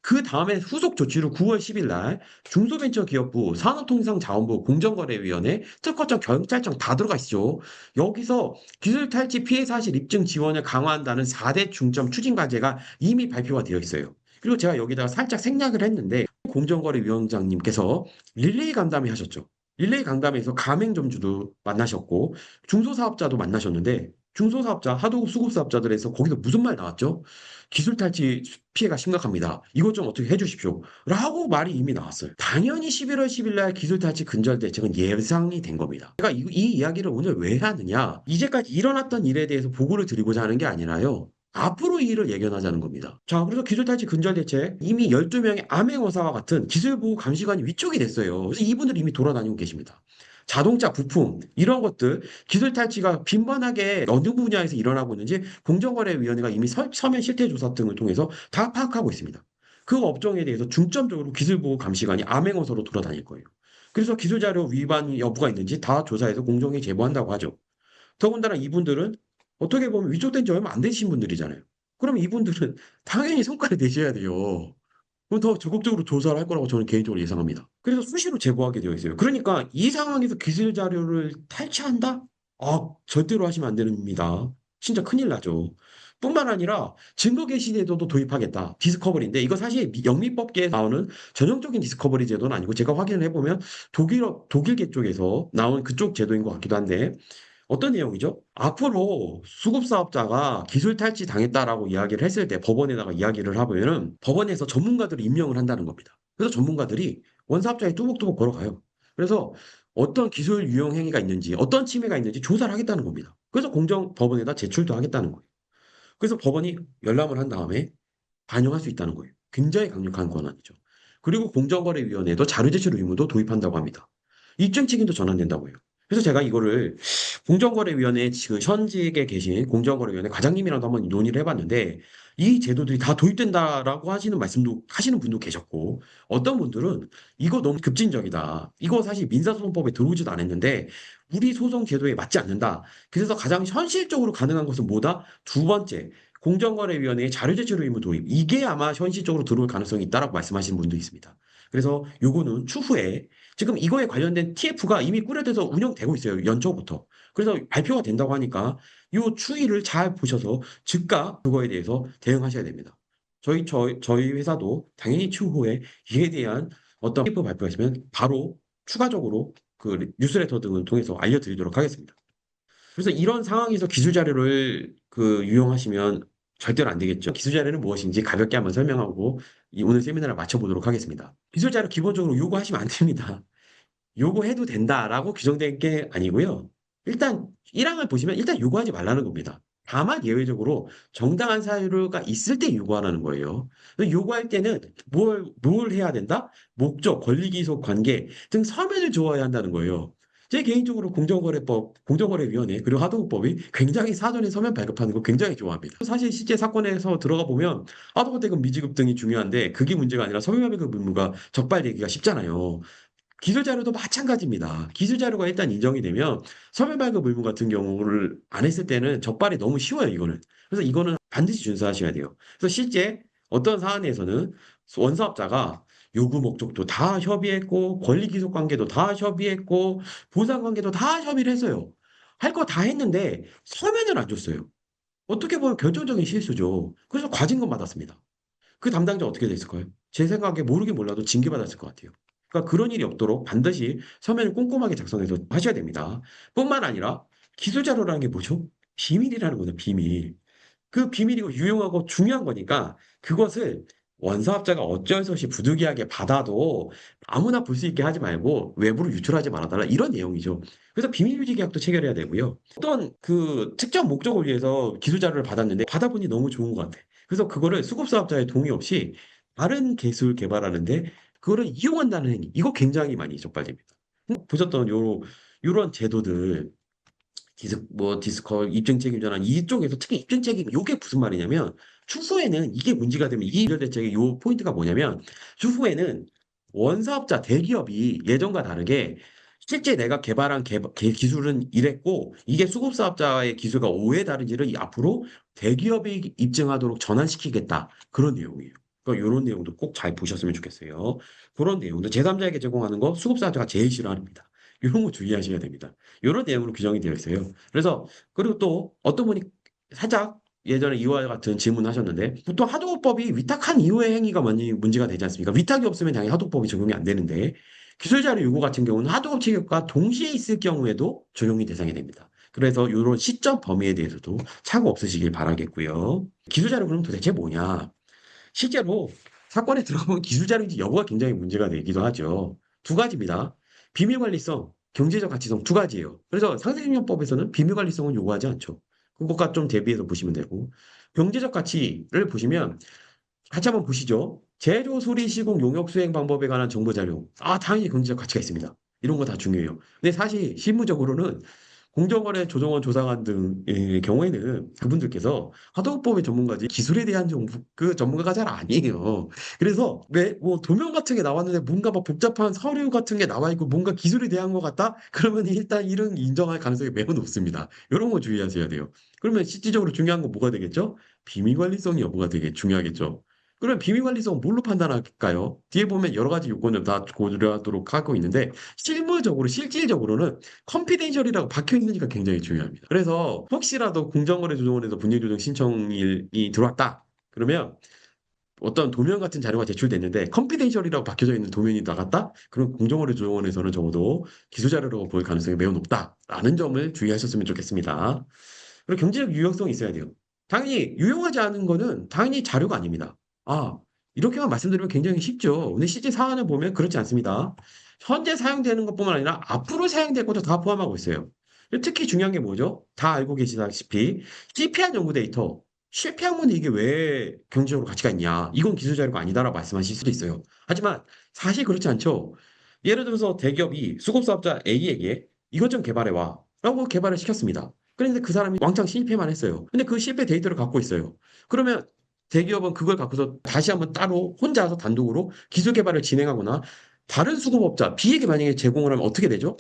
Speaker 1: 그 다음에 후속 조치로 9월 10일 날 중소벤처기업부, 산업통상자원부, 공정거래위원회, 특허청, 경찰청 다 들어가 있죠. 여기서 기술탈취 피해 사실 입증 지원을 강화한다는 4대 중점 추진 과제가 이미 발표가 되어 있어요. 그리고 제가 여기다가 살짝 생략을 했는데 공정거래위원장님께서 릴레이 간담회 하셨죠. 릴레이 간담회에서 가맹점주도 만나셨고 중소사업자도 만나셨는데 중소사업자, 하도급 수급사업자들에서 거기서 무슨 말 나왔죠? 기술 탈취 피해가 심각합니다. 이것 좀 어떻게 해주십시오. 라고 말이 이미 나왔어요. 당연히 11월 10일 날 기술 탈취 근절 대책은 예상이 된 겁니다. 제가 이 이야기를 오늘 왜 하느냐? 이제까지 일어났던 일에 대해서 보고를 드리고자 하는 게 아니라요. 앞으로 이 일을 예견하자는 겁니다. 자, 그래서 기술탈취 근절 대책 이미 12명의 암행어사와 같은 기술보호 감시관이 위촉이 됐어요. 그래서 이분들이 이미 돌아다니고 계십니다. 자동차 부품 이런 것들 기술 탈취가 빈번하게 어느 분야에서 일어나고 있는지 공정거래위원회가 이미 서면 실태 조사 등을 통해서 다 파악하고 있습니다. 그 업종에 대해서 중점적으로 기술보호 감시관이 암행어사로 돌아다닐 거예요. 그래서 기술자료 위반 여부가 있는지 다 조사해서 공정에 제보한다고 하죠. 더군다나 이분들은 어떻게 보면 위촉된 지 얼마 안 되신 분들이잖아요. 그럼 이분들은 당연히 성과를 내셔야 돼요. 그럼 더 적극적으로 조사를 할 거라고 저는 개인적으로 예상합니다. 그래서 수시로 제보하게 되어 있어요. 그러니까 이 상황에서 기술 자료를 탈취한다? 절대로 하시면 안 됩니다. 진짜 큰일 나죠. 뿐만 아니라 증거 개시 제도도 도입하겠다. 디스커버리인데 이거 사실 영미법계에 나오는 전형적인 디스커버리 제도는 아니고 제가 확인을 해보면 독일계 쪽에서 나온 그쪽 제도인 것 같기도 한데 어떤 내용이죠? 앞으로 수급사업자가 기술 탈취 당했다라고 이야기를 했을 때 법원에다가 이야기를 하면은 법원에서 전문가들을 임명을 한다는 겁니다. 그래서 전문가들이 원사업자에 뚜벅뚜벅 걸어가요. 그래서 어떤 기술 유용 행위가 있는지, 어떤 침해가 있는지 조사를 하겠다는 겁니다. 그래서 공정법원에다 제출도 하겠다는 거예요. 그래서 법원이 열람을 한 다음에 반영할 수 있다는 거예요. 굉장히 강력한 권한이죠. 그리고 공정거래위원회도 자료 제출 의무도 도입한다고 합니다. 입증 책임도 전환된다고 해요. 그래서 제가 이거를 공정거래위원회 지금 현직에 계신 공정거래위원회 과장님이랑도 한번 논의를 해봤는데 이 제도들이 다 도입된다라고 하시는 말씀도 하시는 분도 계셨고 어떤 분들은 이거 너무 급진적이다. 이거 사실 민사소송법에 들어오지도 않았는데 우리 소송 제도에 맞지 않는다. 그래서 가장 현실적으로 가능한 것은 뭐다? 두 번째, 공정거래위원회의 자료 제출 의무 도입. 이게 아마 현실적으로 들어올 가능성이 있다라고 말씀하시는 분도 있습니다. 그래서 요거는 추후에 지금 이거에 관련된 TF가 이미 꾸려져서 운영되고 있어요. 연초부터. 그래서 발표가 된다고 하니까 요 추이를 잘 보셔서 즉각 그거에 대해서 대응하셔야 됩니다. 저희 회사도 당연히 추후에 이에 대한 어떤 TF 발표가 있으면 바로 추가적으로 그 뉴스레터 등을 통해서 알려드리도록 하겠습니다. 그래서 이런 상황에서 기술 자료를 유용하시면 절대로 안 되겠죠. 기술 자료는 무엇인지 가볍게 한번 설명하고 오늘 세미나를 마쳐보도록 하겠습니다. 기술 자료 기본적으로 요구하시면 안 됩니다. 요구해도 된다라고 규정된 게 아니고요. 일단 1항을 보시면 일단 요구하지 말라는 겁니다. 다만 예외적으로 정당한 사유가 있을 때 요구하라는 거예요. 요구할 때는 뭘 해야 된다? 목적, 권리기속 관계 등 서면을 줘야 한다는 거예요. 제 개인적으로 공정거래위원회, 그리고 하도급법이 굉장히 사전에 서면 발급하는 거 굉장히 좋아합니다. 사실 실제 사건에서 들어가 보면 하도급 대금 미지급 등이 중요한데 그게 문제가 아니라 서면 발급 의무가 적발되기가 쉽잖아요. 기술 자료도 마찬가지입니다. 기술 자료가 일단 인정이 되면 서면 발급 의무 같은 경우를 안 했을 때는 적발이 너무 쉬워요, 이거는. 그래서 이거는 반드시 준수하셔야 돼요. 그래서 실제 어떤 사안에서는 원사업자가 요구 목적도 다 협의했고, 권리 기속 관계도 다 협의했고, 보상 관계도 다 협의를 했어요. 할 거 다 했는데 서면을 안 줬어요. 어떻게 보면 결정적인 실수죠. 그래서 과징금 받았습니다. 그 담당자 어떻게 됐을까요? 제 생각에 모르긴 몰라도 징계받았을 것 같아요. 그러니까 그런 일이 없도록 반드시 서면을 꼼꼼하게 작성해서 하셔야 됩니다. 뿐만 아니라 기술 자료라는 게 뭐죠? 비밀이라는 거죠, 비밀. 그 비밀이고 유용하고 중요한 거니까 그것을 원사업자가 어쩔 수 없이 부득이하게 받아도 아무나 볼 수 있게 하지 말고 외부로 유출하지 말아달라 이런 내용이죠. 그래서 비밀 유지 계약도 체결해야 되고요. 어떤 특정 목적을 위해서 기술 자료를 받았는데 받아보니 너무 좋은 것 같아. 그래서 그거를 수급사업자의 동의 없이 다른 기술 개발하는데 그거를 이용한다는 행위. 이거 굉장히 많이 적발됩니다. 보셨던 요런 제도들 디스커, 입증 책임 전환, 이쪽에서 특히 입증 책임, 요게 무슨 말이냐면, 추후에는 이게 문제가 되면 이 대책의 요 포인트가 뭐냐면, 추후에는 원사업자 대기업이 예전과 다르게 실제 내가 개발한 기술은 이랬고, 이게 수급사업자의 기술과 오해 다른지를 앞으로 대기업이 입증하도록 전환시키겠다. 그런 내용이에요. 그러니까 이런 내용도 꼭 잘 보셨으면 좋겠어요. 그런 내용도 제3자에게 제공하는 거 수급사업자가 제일 싫어합니다. 이런 거 주의하셔야 됩니다. 이런 내용으로 규정이 되어 있어요. 그래서 그리고 또 어떤 분이 살짝 예전에 이와 같은 질문하셨는데 보통 하도급법이 위탁한 이후의 행위가 많이 문제가 되지 않습니까? 위탁이 없으면 당연히 하도급법이 적용이 안 되는데 기술자료 요구 같은 경우는 하도급 체결과 동시에 있을 경우에도 적용이 대상이 됩니다. 그래서 이런 시점 범위에 대해서도 착오 없으시길 바라겠고요. 기술자료 그럼 도대체 뭐냐? 실제로 사건에 들어가면 기술자료인지 여부가 굉장히 문제가 되기도 하죠. 두 가지입니다. 비밀관리성, 경제적 가치성 두 가지예요. 그래서 상생협법에서는 비밀관리성은 요구하지 않죠. 그것과 좀 대비해서 보시면 되고 경제적 가치를 보시면 같이 한번 보시죠. 재료 수리 시공 용역 수행 방법에 관한 정보 자료. 당연히 경제적 가치가 있습니다. 이런 거 다 중요해요. 근데 사실 실무적으로는 공정거래 조정원 조사관 등의 경우에는 그분들께서 하도급법의 전문가지 기술에 대한 정보, 그 전문가가 잘 아니에요. 그래서 왜 뭐 도면 같은 게 나왔는데 뭔가 막 복잡한 서류 같은 게 나와 있고 뭔가 기술에 대한 것 같다? 그러면 일단 이런 인정할 가능성이 매우 높습니다. 이런 거 주의하셔야 돼요. 그러면 실질적으로 중요한 건 뭐가 되겠죠? 비밀관리성 여부가 되게 중요하겠죠. 그럼 비밀관리성 뭘로 판단할까요? 뒤에 보면 여러 가지 요건을 다 고려하도록 하고 있는데 실질적으로는 컨피덴셜이라고 박혀 있는지가 굉장히 중요합니다. 그래서 혹시라도 공정거래조정원에서 분리조정 신청이 들어왔다. 그러면 어떤 도면 같은 자료가 제출됐는데 컨피덴셜이라고 박혀져 있는 도면이 나갔다? 그럼 공정거래조정원에서는 적어도 기술자료라고 볼 가능성이 매우 높다라는 점을 주의하셨으면 좋겠습니다. 그리고 경제적 유용성이 있어야 돼요. 당연히 유용하지 않은 거는 당연히 자료가 아닙니다. 아, 이렇게만 말씀드리면 굉장히 쉽죠. 근데 실제 사안을 보면 그렇지 않습니다. 현재 사용되는 것뿐만 아니라 앞으로 사용될 것도 다 포함하고 있어요. 특히 중요한 게 뭐죠? 다 알고 계시다시피 CPR 연구 데이터, 실패하면 이게 왜 경제적으로 가치가 있냐? 이건 기술 자료가 아니다라고 말씀하실 수도 있어요. 하지만 사실 그렇지 않죠. 예를 들어서 대기업이 수급 사업자 A에게 이것 좀 개발해와 라고 개발을 시켰습니다. 그런데 그 사람이 왕창 실패만 했어요. 근데 그 실패 데이터를 갖고 있어요. 그러면 대기업은 그걸 갖고서 다시 한번 따로 혼자서 단독으로 기술 개발을 진행하거나 다른 수급업자 B에게 만약에 제공을 하면 어떻게 되죠?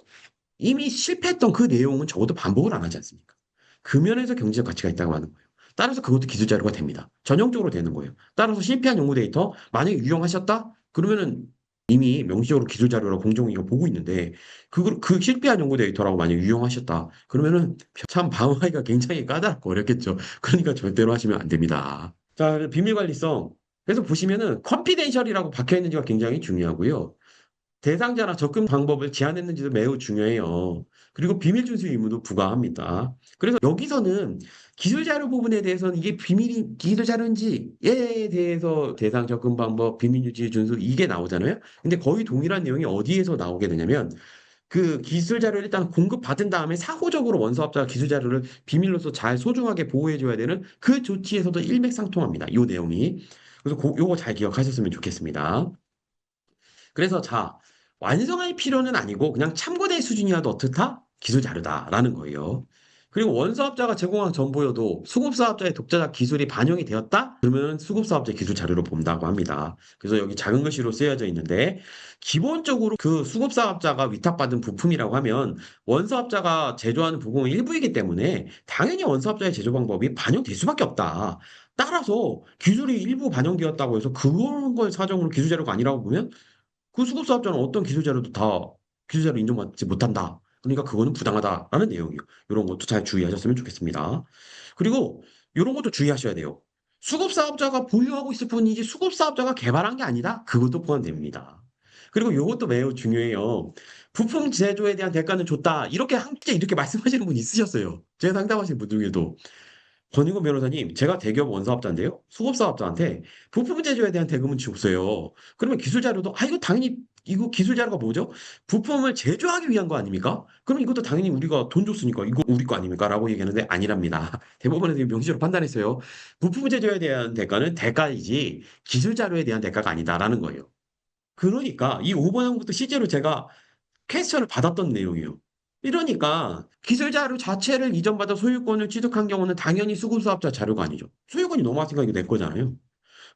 Speaker 1: 이미 실패했던 그 내용은 적어도 반복을 안 하지 않습니까? 그 면에서 경제적 가치가 있다고 하는 거예요. 따라서 그것도 기술 자료가 됩니다. 전형적으로 되는 거예요. 따라서 실패한 연구 데이터 만약에 유용하셨다? 그러면은 이미 명시적으로 기술 자료라고 공정위가 보고 있는데 그 실패한 연구 데이터라고 만약에 유용하셨다. 그러면은 참 방어하기가 굉장히 까다롭고 어렵겠죠. 그러니까 절대로 하시면 안 됩니다. 자, 비밀 관리성. 그래서 보시면은 컨피덴셜이라고 박혀 있는지가 굉장히 중요하고요. 대상자나 접근 방법을 제한했는지도 매우 중요해요. 그리고 비밀 준수 의무도 부과합니다. 그래서 여기서는 기술 자료 부분에 대해서는 이게 비밀이 기술 자료인지에 대해서 대상 접근 방법, 비밀 유지 준수 이게 나오잖아요. 근데 거의 동일한 내용이 어디에서 나오게 되냐면 그 기술 자료를 일단 공급받은 다음에 사후적으로 원서업자가 기술 자료를 비밀로서 잘 소중하게 보호해줘야 되는 그 조치에서도 일맥상통합니다. 이 내용이. 그래서 요거 잘 기억하셨으면 좋겠습니다. 그래서 자, 완성할 필요는 아니고 그냥 참고될 수준이라도 어떻다? 기술 자료다라는 거예요. 그리고 원사업자가 제공한 정보여도 수급사업자의 독자적 기술이 반영이 되었다? 그러면 수급사업자 기술 자료로 본다고 합니다. 그래서 여기 작은 글씨로 쓰여져 있는데 기본적으로 그 수급사업자가 위탁받은 부품이라고 하면 원사업자가 제조하는 부품의 일부이기 때문에 당연히 원사업자의 제조 방법이 반영될 수밖에 없다. 따라서 기술이 일부 반영되었다고 해서 그런 걸 사정으로 기술 자료가 아니라고 보면 그 수급사업자는 어떤 기술 자료도 다 기술 자료 인정받지 못한다. 그러니까 그거는 부당하다라는 내용이요. 이런 것도 잘 주의하셨으면 좋겠습니다. 그리고 이런 것도 주의하셔야 돼요. 수급사업자가 보유하고 있을 뿐이지 수급사업자가 개발한 게 아니다. 그것도 포함됩니다. 그리고 이것도 매우 중요해요. 부품 제조에 대한 대가는 줬다. 이렇게 함께 이렇게 말씀하시는 분 있으셨어요. 제가 상담하신 분 중에도. 권익금 변호사님, 제가 대기업 원사업자인데요. 수급사업자한테 부품 제조에 대한 대금은 줬어요. 그러면 기술 자료도, 이거 당연히, 이거 기술 자료가 뭐죠? 부품을 제조하기 위한 거 아닙니까? 그럼 이것도 당연히 우리가 돈 줬으니까 이거 우리 거 아닙니까? 라고 얘기하는데 아니랍니다. 대법원에서 명시적으로 판단했어요. 부품 제조에 대한 대가는 대가이지 기술 자료에 대한 대가가 아니다라는 거예요. 그러니까 이 5번 항목도 실제로 제가 퀘스천을 받았던 내용이에요. 이러니까 기술 자료 자체를 이전받아 소유권을 취득한 경우는 당연히 수급사업자 자료가 아니죠. 소유권이 넘어왔으니까 이거 내 거잖아요.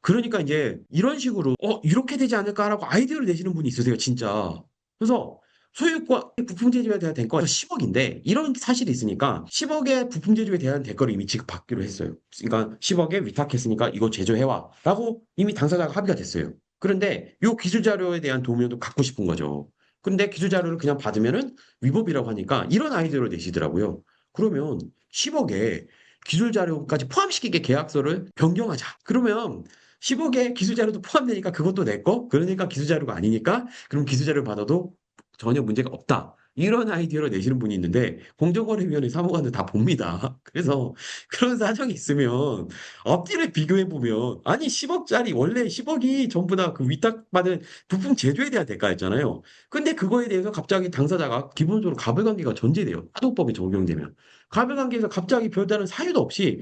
Speaker 1: 그러니까 이제 이런 식으로 이렇게 되지 않을까라고 아이디어를 내시는 분이 있으세요, 진짜. 그래서 소유권 부품 제조에 대한 대가가 10억인데 이런 사실이 있으니까 10억의 부품 제조에 대한 대가를 이미 지급받기로 했어요. 그러니까 10억에 위탁했으니까 이거 제조해와라고 이미 당사자가 합의가 됐어요. 그런데 이 기술 자료에 대한 도면도 갖고 싶은 거죠. 근데 기술 자료를 그냥 받으면은 위법이라고 하니까 이런 아이디어를 내시더라고요. 그러면 10억에 기술 자료까지 포함시키게 계약서를 변경하자. 그러면 15개 기술 자료도 포함되니까 그것도 내 거? 그러니까 기술 자료가 아니니까 그럼 기술 자료를 받아도 전혀 문제가 없다. 이런 아이디어를 내시는 분이 있는데 공정거래위원회 사무관들 다 봅니다. 그래서 그런 사정이 있으면 앞뒤를 비교해 보면 아니 10억짜리 원래 10억이 전부 다 그 위탁받은 부품 제조에 대한 대가였잖아요. 근데 그거에 대해서 갑자기 당사자가 기본적으로 가불관계가 전제돼요. 하도법이 적용되면. 가불관계에서 갑자기 별다른 사유도 없이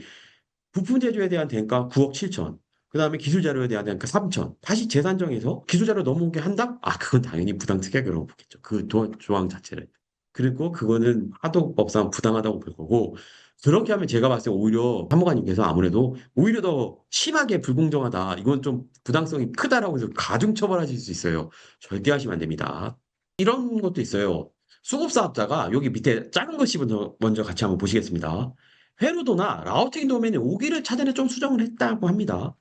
Speaker 1: 부품 제조에 대한 대가 9억 7천. 그다음에 기술 자료에 대한 대가 3천. 다시 재산정해서 기술 자료 넘어오게 한다? 그건 당연히 부당 특약이라고 보겠죠. 그 조항 자체를. 그리고 그거는 하도법상 부당하다고 볼 거고 그렇게 하면 제가 봤을 때 오히려 사무관님께서 아무래도 오히려 더 심하게 불공정하다. 이건 좀 부당성이 크다라고 해서 가중 처벌하실 수 있어요. 절대 하시면 안 됩니다. 이런 것도 있어요. 수급사업자가 여기 밑에 작은 글씨부터 먼저 같이 한번 보시겠습니다. 회로도나 라우팅 도면에 오기를 차단해 좀 수정을 했다고 합니다.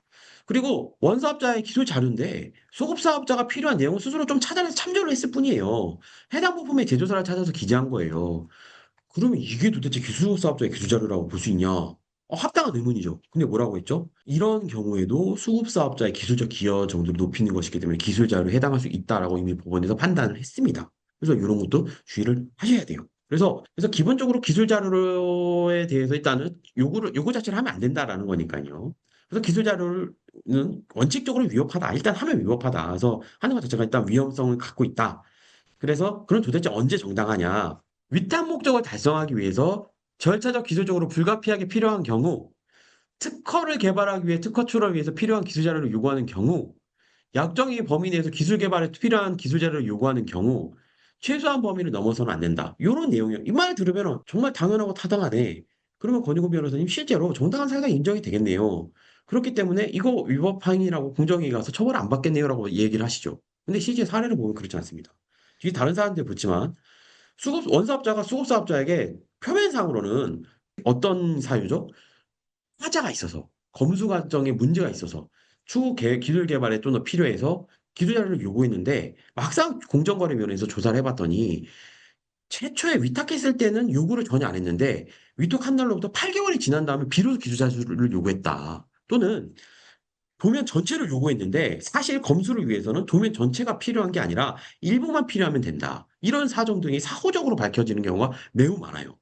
Speaker 1: 그리고 원사업자의 기술 자료인데 소급사업자가 필요한 내용을 스스로 좀 찾아내서 참조를 했을 뿐이에요. 해당 부품의 제조사를 찾아서 기재한 거예요. 그러면 이게 도대체 기술사업자의 기술 자료라고 볼 수 있냐? 합당한 의문이죠. 근데 뭐라고 했죠? 이런 경우에도 수급사업자의 기술적 기여 정도를 높이는 것이기 때문에 기술 자료에 해당할 수 있다라고 이미 법원에서 판단을 했습니다. 그래서 이런 것도 주의를 하셔야 돼요. 그래서 기본적으로 기술 자료에 대해서 일단은 요구 자체를 하면 안 된다라는 거니까요. 그래서 기술 자료는 원칙적으로 위협하다. 일단 하면 위협하다. 그래서 하는 것 자체가 일단 위험성을 갖고 있다. 그래서 그럼 도대체 언제 정당하냐? 위탁 목적을 달성하기 위해서 절차적 기술적으로 불가피하게 필요한 경우 특허를 개발하기 위해 특허 출원을 위해서 필요한 기술 자료를 요구하는 경우, 약정의 범위 내에서 기술 개발에 필요한 기술 자료를 요구하는 경우 최소한 범위를 넘어서는 안 된다. 이런 내용이요. 이 말 들으면 정말 당연하고 타당하네. 그러면 권익금 변호사님 실제로 정당한 사유가 인정이 되겠네요. 그렇기 때문에 이거 위법 행위라고 공정위에 가서 처벌 안 받겠네요라고 얘기를 하시죠. 근데 실제 사례를 보면 그렇지 않습니다. 뒤 다른 사람들 붙지만 원사업자가 수급사업자에게 표면상으로는 어떤 사유죠? 하자가 있어서 검수 과정에 문제가 있어서 추후 기술 개발에 좀 더 필요해서 기술 자료를 요구했는데 막상 공정거래위원회에서 조사를 해봤더니 최초에 위탁했을 때는 요구를 전혀 안 했는데 위탁한 날로부터 8개월이 지난 다음에 비로소 기술 자료를 요구했다. 또는 도면 전체를 요구했는데 사실 검수를 위해서는 도면 전체가 필요한 게 아니라 일부만 필요하면 된다. 이런 사정 등이 사후적으로 밝혀지는 경우가 매우 많아요.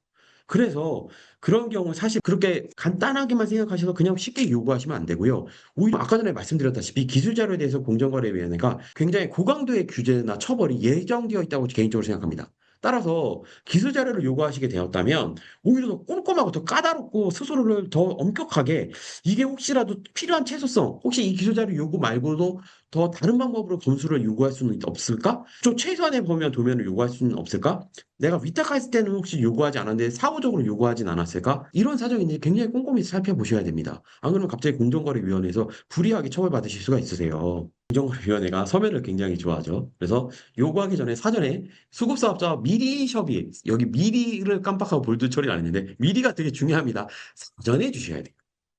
Speaker 1: 그래서 그런 경우 사실 그렇게 간단하게만 생각하셔서 그냥 쉽게 요구하시면 안 되고요. 오히려 아까 전에 말씀드렸다시피 기술 자료에 대해서 공정거래위원회가 굉장히 고강도의 규제나 처벌이 예정되어 있다고 개인적으로 생각합니다. 따라서 기술 자료를 요구하시게 되었다면 오히려 더 꼼꼼하고 더 까다롭고 스스로를 더 엄격하게 이게 혹시라도 필요한 최소성, 혹시 이 기술 자료 요구 말고도 더 다른 방법으로 검수를 요구할 수는 없을까? 좀 최소한의 범위와 도면을 요구할 수는 없을까? 내가 위탁했을 때는 혹시 요구하지 않았는데 사후적으로 요구하진 않았을까? 이런 사정이 있는지 굉장히 꼼꼼히 살펴보셔야 됩니다. 안 그러면 갑자기 공정거래위원회에서 불이하게 처벌받으실 수가 있으세요. 공정거래위원회가 서면을 굉장히 좋아하죠. 그래서 요구하기 전에 사전에 수급사업자와 미리 협의, 여기 미리를 깜빡하고 볼드 처리를 안 했는데 미리가 되게 중요합니다. 사전에 주셔야 돼요.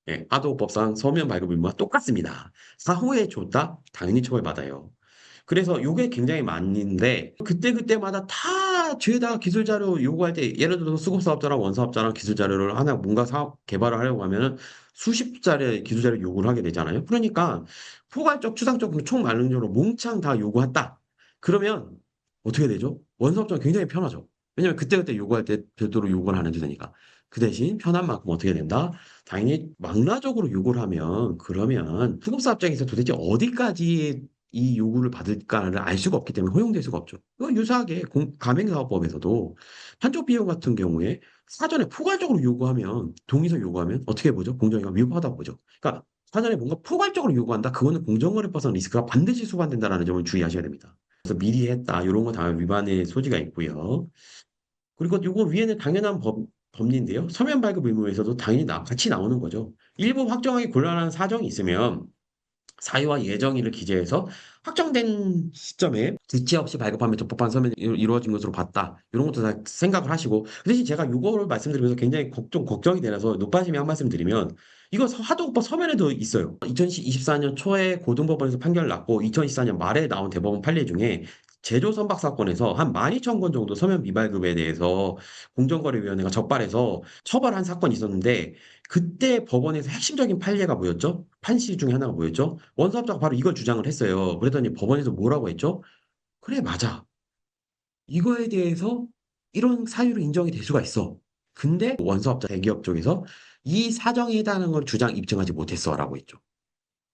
Speaker 1: 예, 파도법상 서면 발급 의무와 똑같습니다. 사후에 줬다? 당연히 처벌받아요. 그래서 요게 굉장히 많은데 그때그때마다 다 죄다 기술 자료 요구할 때 예를 들어서 수급 사업자랑 원사업자랑 기술 자료를 하나 뭔가 사업 개발을 하려고 하면은 수십 자료의 기술 자료 요구를 하게 되잖아요. 그러니까 포괄적 추상적 총 말능적으로 몽창 다 요구했다. 그러면 어떻게 되죠? 원사업자는 굉장히 편하죠. 왜냐면 그때그때 요구할 때 별도로 요구를 안 해도 되니까. 그 대신 편한 만큼 어떻게 된다? 당연히 망라적으로 요구를 하면 그러면 수급사 입장에서 도대체 어디까지 이 요구를 받을까를 알 수가 없기 때문에 허용될 수가 없죠. 유사하게 가맹사업법에서도 한쪽 비용 같은 경우에 사전에 포괄적으로 요구하면 동의서 요구하면 어떻게 보죠? 공정위가 위법하다고 보죠. 그러니까 사전에 뭔가 포괄적으로 요구한다. 그거는 공정거래법상 리스크가 반드시 수반된다라는 점을 주의하셔야 됩니다. 그래서 미리 했다. 이런 거 다 위반의 소지가 있고요. 그리고 요거 위에는 당연한 법리인데요. 서면 발급 의무에서도 당연히 같이 나오는 거죠. 일부 확정하기 곤란한 사정이 있으면 사유와 예정일을 기재해서 확정된 시점에 지체 없이 발급하면 적법한 서면이 이루어진 것으로 봤다. 이런 것도 다 생각을 하시고. 그 대신 제가 요거를 말씀드리면서 굉장히 걱정이 되라서 높아심이 한 말씀 드리면 이거 하도급법 서면에도 있어요. 2024년 초에 고등법원에서 판결을 났고 2024년 말에 나온 대법원 판례 중에 제조 선박 사건에서 한 12,000건 정도 서면 미발급에 대해서 공정거래위원회가 적발해서 처벌한 사건이 있었는데 그때 법원에서 핵심적인 판례가 뭐였죠? 판시 중에 하나가 뭐였죠? 원사업자가 바로 이걸 주장을 했어요. 그랬더니 법원에서 뭐라고 했죠? 그래, 맞아. 이거에 대해서 이런 사유로 인정이 될 수가 있어. 근데 원사업자 대기업 쪽에서 이 사정에 해당하는 걸 주장 입증하지 못했어라고 했죠.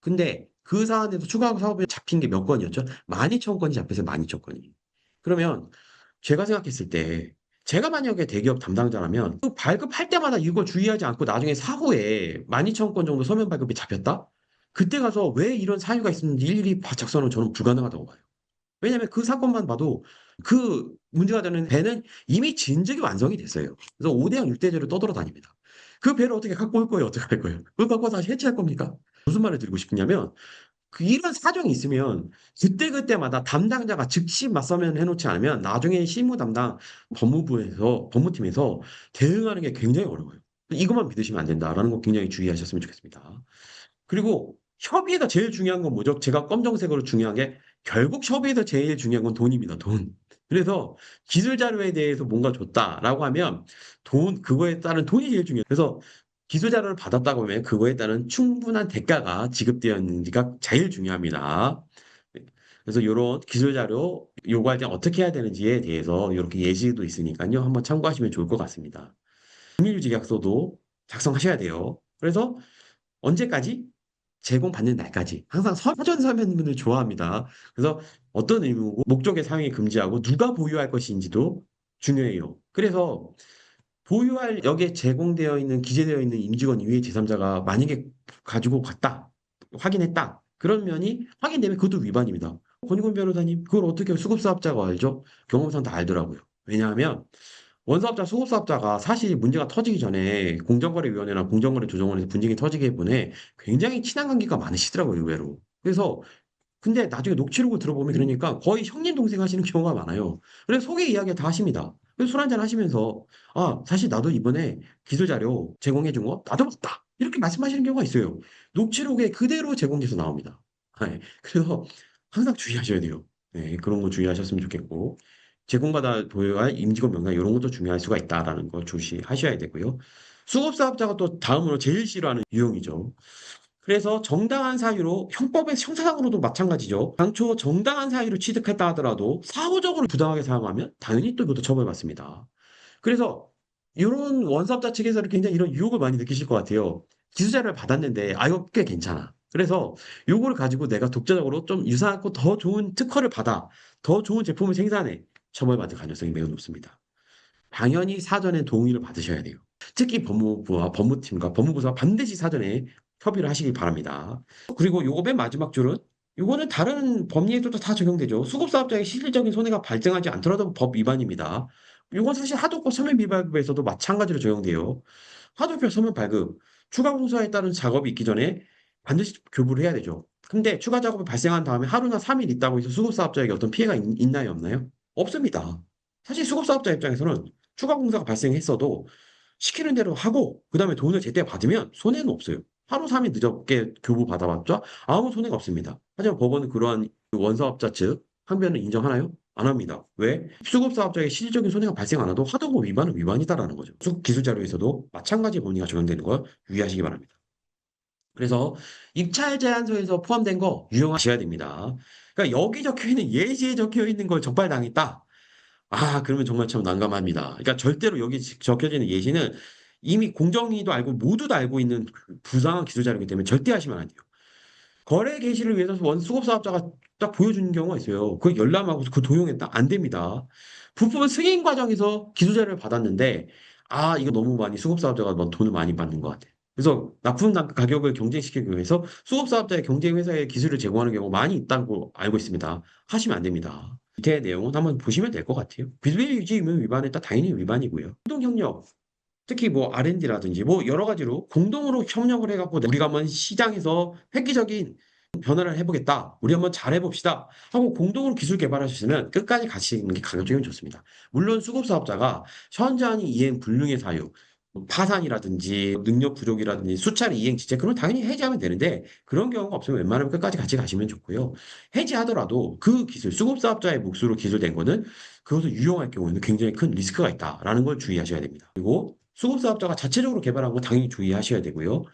Speaker 1: 근데 그 사안에서 추가 사업에 잡힌 게 몇 건이었죠? 12,000건이 잡혀서 12,000건이. 그러면 제가 생각했을 때 제가 만약에 대기업 담당자라면 그 발급할 때마다 이걸 주의하지 않고 나중에 사후에 12,000건 정도 서면 발급이 잡혔다? 그때 가서 왜 이런 사유가 있었는지 일일이 작성은 저는 불가능하다고 봐요. 왜냐하면 그 사건만 봐도 그 문제가 되는 배는 이미 진즉이 완성이 됐어요. 그래서 5대양 6대제로 떠돌아다닙니다. 그 배를 어떻게 갖고 올 거예요? 어떻게 할 거예요? 그걸 갖고 다시 해체할 겁니까? 무슨 말을 드리고 싶냐면 이런 사정이 있으면 그때그때마다 담당자가 즉시 맞서면 해놓지 않으면 나중에 실무 담당 법무팀에서 대응하는 게 굉장히 어려워요. 이것만 믿으시면 안 된다라는 거 굉장히 주의하셨으면 좋겠습니다. 그리고 협의가 제일 중요한 건 뭐죠? 제가 검정색으로 중요한 게 결국 협의에서 제일 중요한 건 돈입니다. 돈. 그래서 기술 자료에 대해서 뭔가 줬다라고 하면 그거에 따른 돈이 제일 중요해요. 그래서 기술 자료를 받았다고 하면 그거에 따른 충분한 대가가 지급되었는지가 제일 중요합니다. 그래서 이런 기술 자료 요구할 때 어떻게 해야 되는지에 대해서 이렇게 예시도 있으니까요. 한번 참고하시면 좋을 것 같습니다. 비밀유지 계약서도 작성하셔야 돼요. 그래서 언제까지? 제공받는 날까지. 항상 사전 서면문을 좋아합니다. 그래서 어떤 의무고, 목적의 사용이 금지하고, 누가 보유할 것인지도 중요해요. 그래서 보유할 여기에 제공되어 있는 기재되어 있는 임직원 이외의 제3자가 만약에 가지고 갔다 확인했다 그러면이 확인되면 그것도 위반입니다. 권익금 변호사님 그걸 어떻게 수급사업자가 알죠? 경험상 다 알더라고요. 왜냐하면 원사업자, 수급사업자가 사실 문제가 터지기 전에 공정거래위원회나 공정거래조정원에서 분쟁이 터지기 때문에 굉장히 친한 관계가 많으시더라고요, 의외로. 그래서 근데 나중에 녹취록을 들어보면 그러니까 거의 형님 동생 하시는 경우가 많아요. 그래서 속의 이야기 다 하십니다. 그래서 술 한잔 하시면서 아 사실 나도 이번에 기술 자료 제공해 준 거 나도 봤다. 이렇게 말씀하시는 경우가 있어요. 녹취록에 그대로 제공돼서 나옵니다. 네, 그래서 항상 주의하셔야 돼요. 네, 그런 거 주의하셨으면 좋겠고 제공받아 보유할 임직원 명단 이런 것도 중요할 수가 있다라는 거 주시하셔야 되고요. 수급사업자가 또 다음으로 제일 싫어하는 유형이죠. 그래서 정당한 사유로 형법의 형사상으로도 마찬가지죠. 당초 정당한 사유로 취득했다 하더라도 사후적으로 부당하게 사용하면 당연히 또 이것도 처벌받습니다. 그래서 이런 원사업자 측에서는 굉장히 이런 유혹을 많이 느끼실 것 같아요. 기술자를 받았는데 아 이거 꽤 괜찮아. 그래서 요거를 가지고 내가 독자적으로 좀 유사하고 더 좋은 특허를 받아 더 좋은 제품을 생산해 처벌받을 가능성이 매우 높습니다. 당연히 사전에 동의를 받으셔야 돼요. 특히 법무부와 법무팀과 법무부가 반드시 사전에 협의를 하시기 바랍니다. 그리고 요거 맨 마지막 줄은 요거는 다른 법리에도 다 적용되죠. 수급사업자의 실질적인 손해가 발생하지 않더라도 법 위반입니다. 요건 사실 하도급 서면 미발급에서도 마찬가지로 적용돼요. 하도급 서면 발급, 추가 공사에 따른 작업이 있기 전에 반드시 교부를 해야 되죠. 근데 추가 작업이 발생한 다음에 하루나 3일 있다고 해서 수급사업자에게 어떤 피해가 있나요, 없나요? 없습니다. 사실 수급사업자 입장에서는 추가 공사가 발생했어도 시키는 대로 하고 그다음에 돈을 제때 받으면 손해는 없어요. 하루 3일 늦게 교부 받아봤자 아무 손해가 없습니다. 하지만 법원은 그러한 원사업자 측 항변을 인정하나요? 안 합니다. 왜? 수급사업자의 실질적인 손해가 발생 안 해도 하도급 위반은 위반이다라는 거죠. 수급 기술 자료에서도 마찬가지 법리가 적용되는 걸 유의하시기 바랍니다. 그래서 입찰 제안서에서 포함된 거 유용하셔야 됩니다. 그러니까 여기 적혀 있는 예시에 적혀 있는 걸 적발당했다. 아, 그러면 정말 참 난감합니다. 그러니까 절대로 여기 적혀지는 예시는 이미 공정위도 알고 모두 다 알고 있는 그 부당한 기술 자료이기 때문에 절대 하시면 안 돼요. 거래 개시를 위해서 원 수급 사업자가 딱 보여주는 경우가 있어요. 그 열람하고 그 도용했다? 안 됩니다. 부품 승인 과정에서 기술 자료를 받았는데 아, 이거 너무 많이 수급 사업자가 뭐 돈을 많이 받는 것 같아. 그래서 납품 가격을 경쟁시키기 위해서 수급 사업자의 경쟁 회사에 기술을 제공하는 경우가 많이 있다고 알고 있습니다. 하시면 안 됩니다. 밑에 내용은 한번 보시면 될 것 같아요. 비밀 유지 의무 위반했다 당연히 위반이고요. 행동 협력 특히 뭐 R&D라든지 뭐 여러 가지로 공동으로 협력을 해갖고 우리가 한번 시장에서 획기적인 변화를 해보겠다. 우리 한번 잘해봅시다. 하고 공동으로 기술 개발하시면 끝까지 가시는 게 가급적이면 좋습니다. 물론 수급사업자가 현저한 이행 불능의 사유, 뭐 파산이라든지 능력 부족이라든지 수차례 이행 지체 그러면 당연히 해지하면 되는데 그런 경우가 없으면 웬만하면 끝까지 같이 가시면 좋고요. 해지하더라도 그 기술, 수급사업자의 몫으로 기술된 거는 그것을 유용할 경우에는 굉장히 큰 리스크가 있다라는 걸 주의하셔야 됩니다. 그리고 수급사업자가 자체적으로 개발한 거 당연히 주의하셔야 되고요.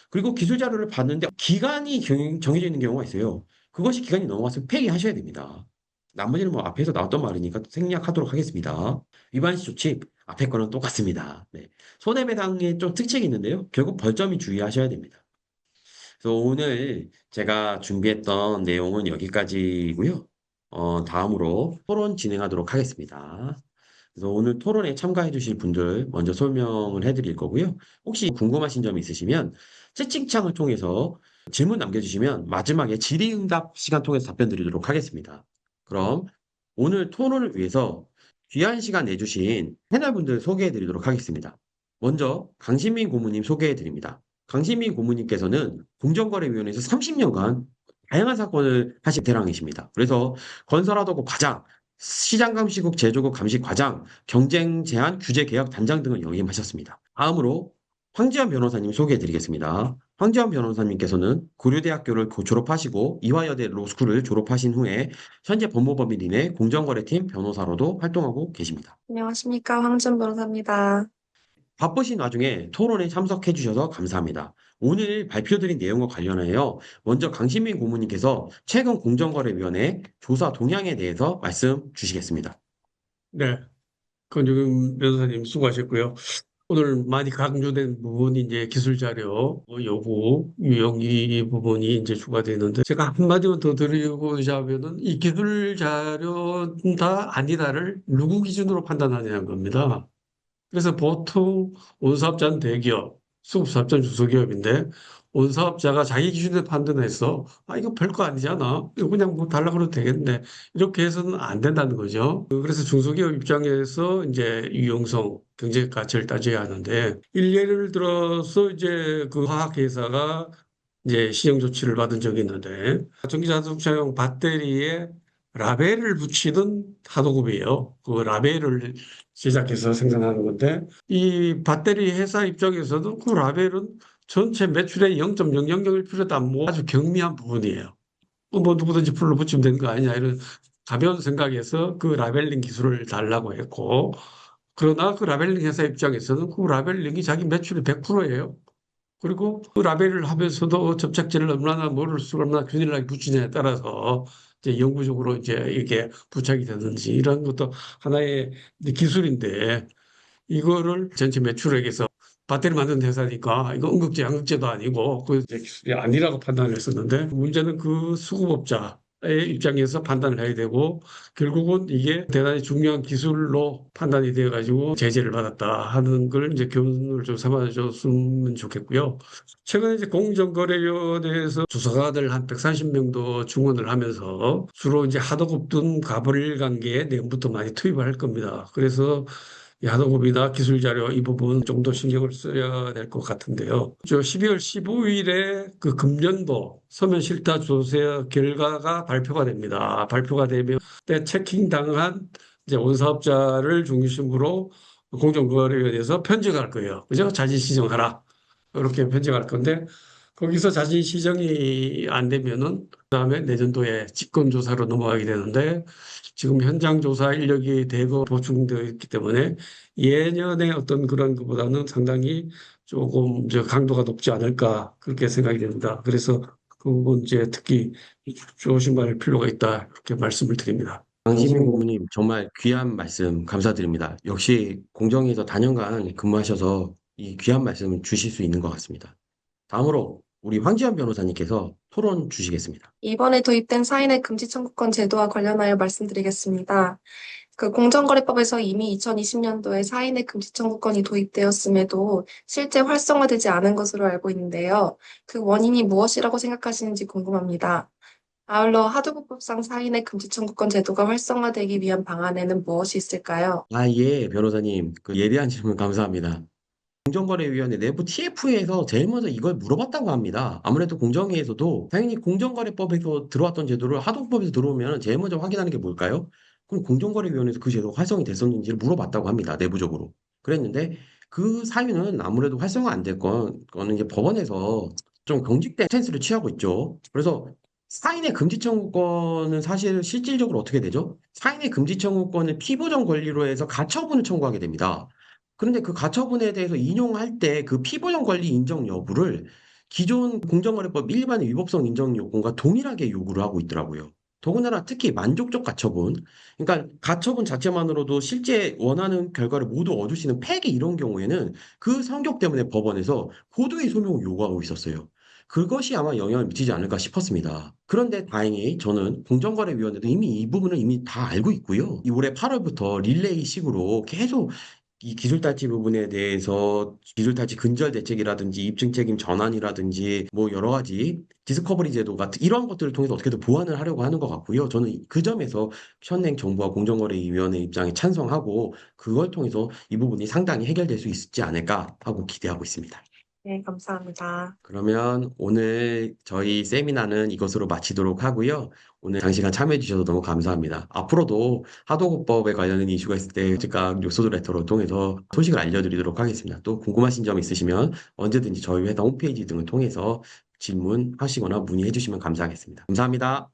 Speaker 1: 그리고 기술 자료를 봤는데 기간이 정해져 있는 경우가 있어요. 그것이 기간이 넘어갔으면 폐기하셔야 됩니다. 나머지는 뭐 앞에서 나왔던 말이니까 생략하도록 하겠습니다. 위반 시 조치 앞에 거는 똑같습니다. 네. 손해배상의 좀 특징이 있는데요. 결국 벌점이 주의하셔야 됩니다. 그래서 오늘 제가 준비했던 내용은 여기까지고요. 다음으로 토론 진행하도록 하겠습니다. 그래서 오늘 토론에 참가해 주실 분들 먼저 설명을 해드릴 거고요. 혹시 궁금하신 점이 있으시면 채팅창을 통해서 질문 남겨주시면 마지막에 질의응답 시간 통해서 답변 드리도록 하겠습니다. 그럼 오늘 토론을 위해서 귀한 시간 내주신 패널분들 소개해 드리도록 하겠습니다. 먼저 강신민 고문님 소개해 드립니다. 강신민 고문님께서는 공정거래위원회에서 30년간 다양한 사건을 하신 대랑이십니다. 그래서 건설하도급 과장, 시장감시국 제조국 감시 과장, 경쟁 제한 규제 개혁 단장 등을 역임하셨습니다. 다음으로 황지연 변호사님 소개해드리겠습니다. 황지연 변호사님께서는 고려대학교를 졸업하시고 이화여대 로스쿨을 졸업하신 후에 현재 법무법인의 공정거래팀 변호사로도 활동하고 계십니다.
Speaker 2: 안녕하십니까. 황준 변호사입니다.
Speaker 1: 바쁘신 와중에 토론에 참석해 주셔서 감사합니다. 오늘 발표드린 내용과 관련하여 먼저 강신민 고문님께서 최근 공정거래위원회 조사 동향에 대해서 말씀 주시겠습니다.
Speaker 3: 네, 권중윤 변호사님 수고하셨고요. 오늘 많이 강조된 부분이 이제 기술 자료 요구, 유용이 부분이 이제 추가되는데 제가 한마디만 더 드리고자 하면은 이 기술 자료다 아니다를 누구 기준으로 판단하냐는 겁니다. 그래서 보통 온사업자는 대기업, 수급사업자는 중소기업인데 온사업자가 자기 기준에 판단해서 이거 별거 아니잖아. 이거 그냥 뭐 달라 그래도 되겠네. 이렇게 해서는 안 된다는 거죠. 그래서 중소기업 입장에서 이제 유용성, 경제 가치를 따져야 하는데 일례를 들어서 이제 그 화학회사가 이제 시정 조치를 받은 적이 있는데 전기자동차용 배터리에 라벨을 붙이는 하도급이에요. 그 라벨을 제작해서 생산하는 건데 이 배터리 회사 입장에서도 그 라벨은 전체 매출의 0.0001%다 뭐 아주 경미한 부분이에요. 뭐 누구든지 풀로 붙이면 되는 거 아니냐 이런 가벼운 생각에서 그 라벨링 기술을 달라고 했고 그러나 그 라벨링 회사 입장에서는 그 라벨링이 자기 매출의 100%예요. 그리고 그 라벨을 하면서도 접착제를 얼마나 뭐를 수 얼마나 균일하게 붙이냐에 따라서 이제 영구적으로 이제 이게 부착이 되는지 이런 것도 하나의 이제 기술인데 이거를 전체 매출액에서 배터리 만드는 회사니까 이거 음극재, 양극재도 아니고 그 이제 기술이 아니라고 판단을 했었는데 문제는 그 수급업자의 입장에서 판단을 해야 되고 결국은 이게 대단히 중요한 기술로 판단이 되어가지고 제재를 받았다 하는 걸 이제 교훈을 좀 삼아줬으면 좋겠고요. 최근에 이제 공정거래위원회에서 조사관들 한 130명도 증언을 하면서 주로 이제 하도급 등 가불 관계에 내용부터 많이 투입을 할 겁니다. 그래서 이 하도급이나 기술 자료 이 부분 좀 더 신경을 써야 될 것 같은데요. 저 12월 15일에 그 금년도 서면 실태 조사 결과가 발표가 됩니다. 발표가 되면 때 체킹 당한 이제 원사업자를 중심으로 공정거래위원회에서 편집할 거예요. 그죠? 자진 시정하라. 이렇게 편집할 건데 거기서 자진 시정이 안 되면은 그다음에 내년도에 직권 조사로 넘어가게 되는데 지금 현장 조사 인력이 대거 보충되어 있기 때문에 예년의 어떤 그런 것보다는 상당히 조금 강도가 높지 않을까 그렇게 생각이 됩니다. 그래서 그 부분 이제 특히 조심할 필요가 있다 이렇게 말씀을 드립니다.
Speaker 1: 강시민 고문님 정말 귀한 말씀 감사드립니다. 역시 공정위에서 다년간 근무하셔서 이 귀한 말씀을 주실 수 있는 것 같습니다. 다음으로 우리 황지연 변호사님께서 토론 주시겠습니다.
Speaker 2: 이번에 도입된 사인의 금지 청구권 제도와 관련하여 말씀드리겠습니다. 그 공정거래법에서 이미 2020년도에 사인의 금지 청구권이 도입되었음에도 실제 활성화되지 않은 것으로 알고 있는데요. 그 원인이 무엇이라고 생각하시는지 궁금합니다. 아울러 하도급법상 사인의 금지 청구권 제도가 활성화되기 위한 방안에는 무엇이 있을까요?
Speaker 1: 예, 변호사님. 그 예리한 질문 감사합니다. 공정거래위원회 내부 TF에서 제일 먼저 이걸 물어봤다고 합니다. 아무래도 공정위에서도 당연히 공정거래법에서 들어왔던 제도를 하도급법에서 들어오면 제일 먼저 확인하는 게 뭘까요? 그럼 공정거래위원회에서 그 제도가 활성이 됐었는지를 물어봤다고 합니다. 내부적으로. 그랬는데 그 사유는 아무래도 활성화 안 될 거는 이제 법원에서 좀 경직된 스탠스를 취하고 있죠. 그래서 사인의 금지 청구권은 사실 실질적으로 어떻게 되죠? 사인의 금지 청구권을 피보정 권리로 해서 가처분을 청구하게 됩니다. 그런데 그 가처분에 대해서 인용할 때 그 피보정 권리 인정 여부를 기존 공정거래법 일반 위법성 인정 요건과 동일하게 요구를 하고 있더라고요. 더군다나 특히 만족적 가처분, 그러니까 가처분 자체만으로도 실제 원하는 결과를 모두 얻을 수 있는 폐기 이런 경우에는 그 성격 때문에 법원에서 고도의 소명을 요구하고 있었어요. 그것이 아마 영향을 미치지 않을까 싶었습니다. 그런데 다행히 저는 공정거래위원회도 이미 이 부분을 이미 다 알고 있고요. 이 올해 8월부터 릴레이식으로 계속 이 기술탈취 부분에 대해서 기술탈취 근절 대책이라든지 입증 책임 전환이라든지 뭐 여러 가지 디스커버리 제도 같은 이러한 것들을 통해서 어떻게든 보완을 하려고 하는 것 같고요. 저는 그 점에서 현행 정부와 공정거래위원회 입장에 찬성하고 그걸 통해서 이 부분이 상당히 해결될 수 있지 않을까 하고 기대하고 있습니다.
Speaker 2: 네, 감사합니다.
Speaker 1: 그러면 오늘 저희 세미나는 이것으로 마치도록 하고요. 오늘 장시간 참여해 주셔서 너무 감사합니다. 앞으로도 하도급법에 관련된 이슈가 있을 때 즉각 요소드 레터를 통해서 소식을 알려드리도록 하겠습니다. 또 궁금하신 점 있으시면 언제든지 저희 회사 홈페이지 등을 통해서 질문하시거나 문의해 주시면 감사하겠습니다. 감사합니다.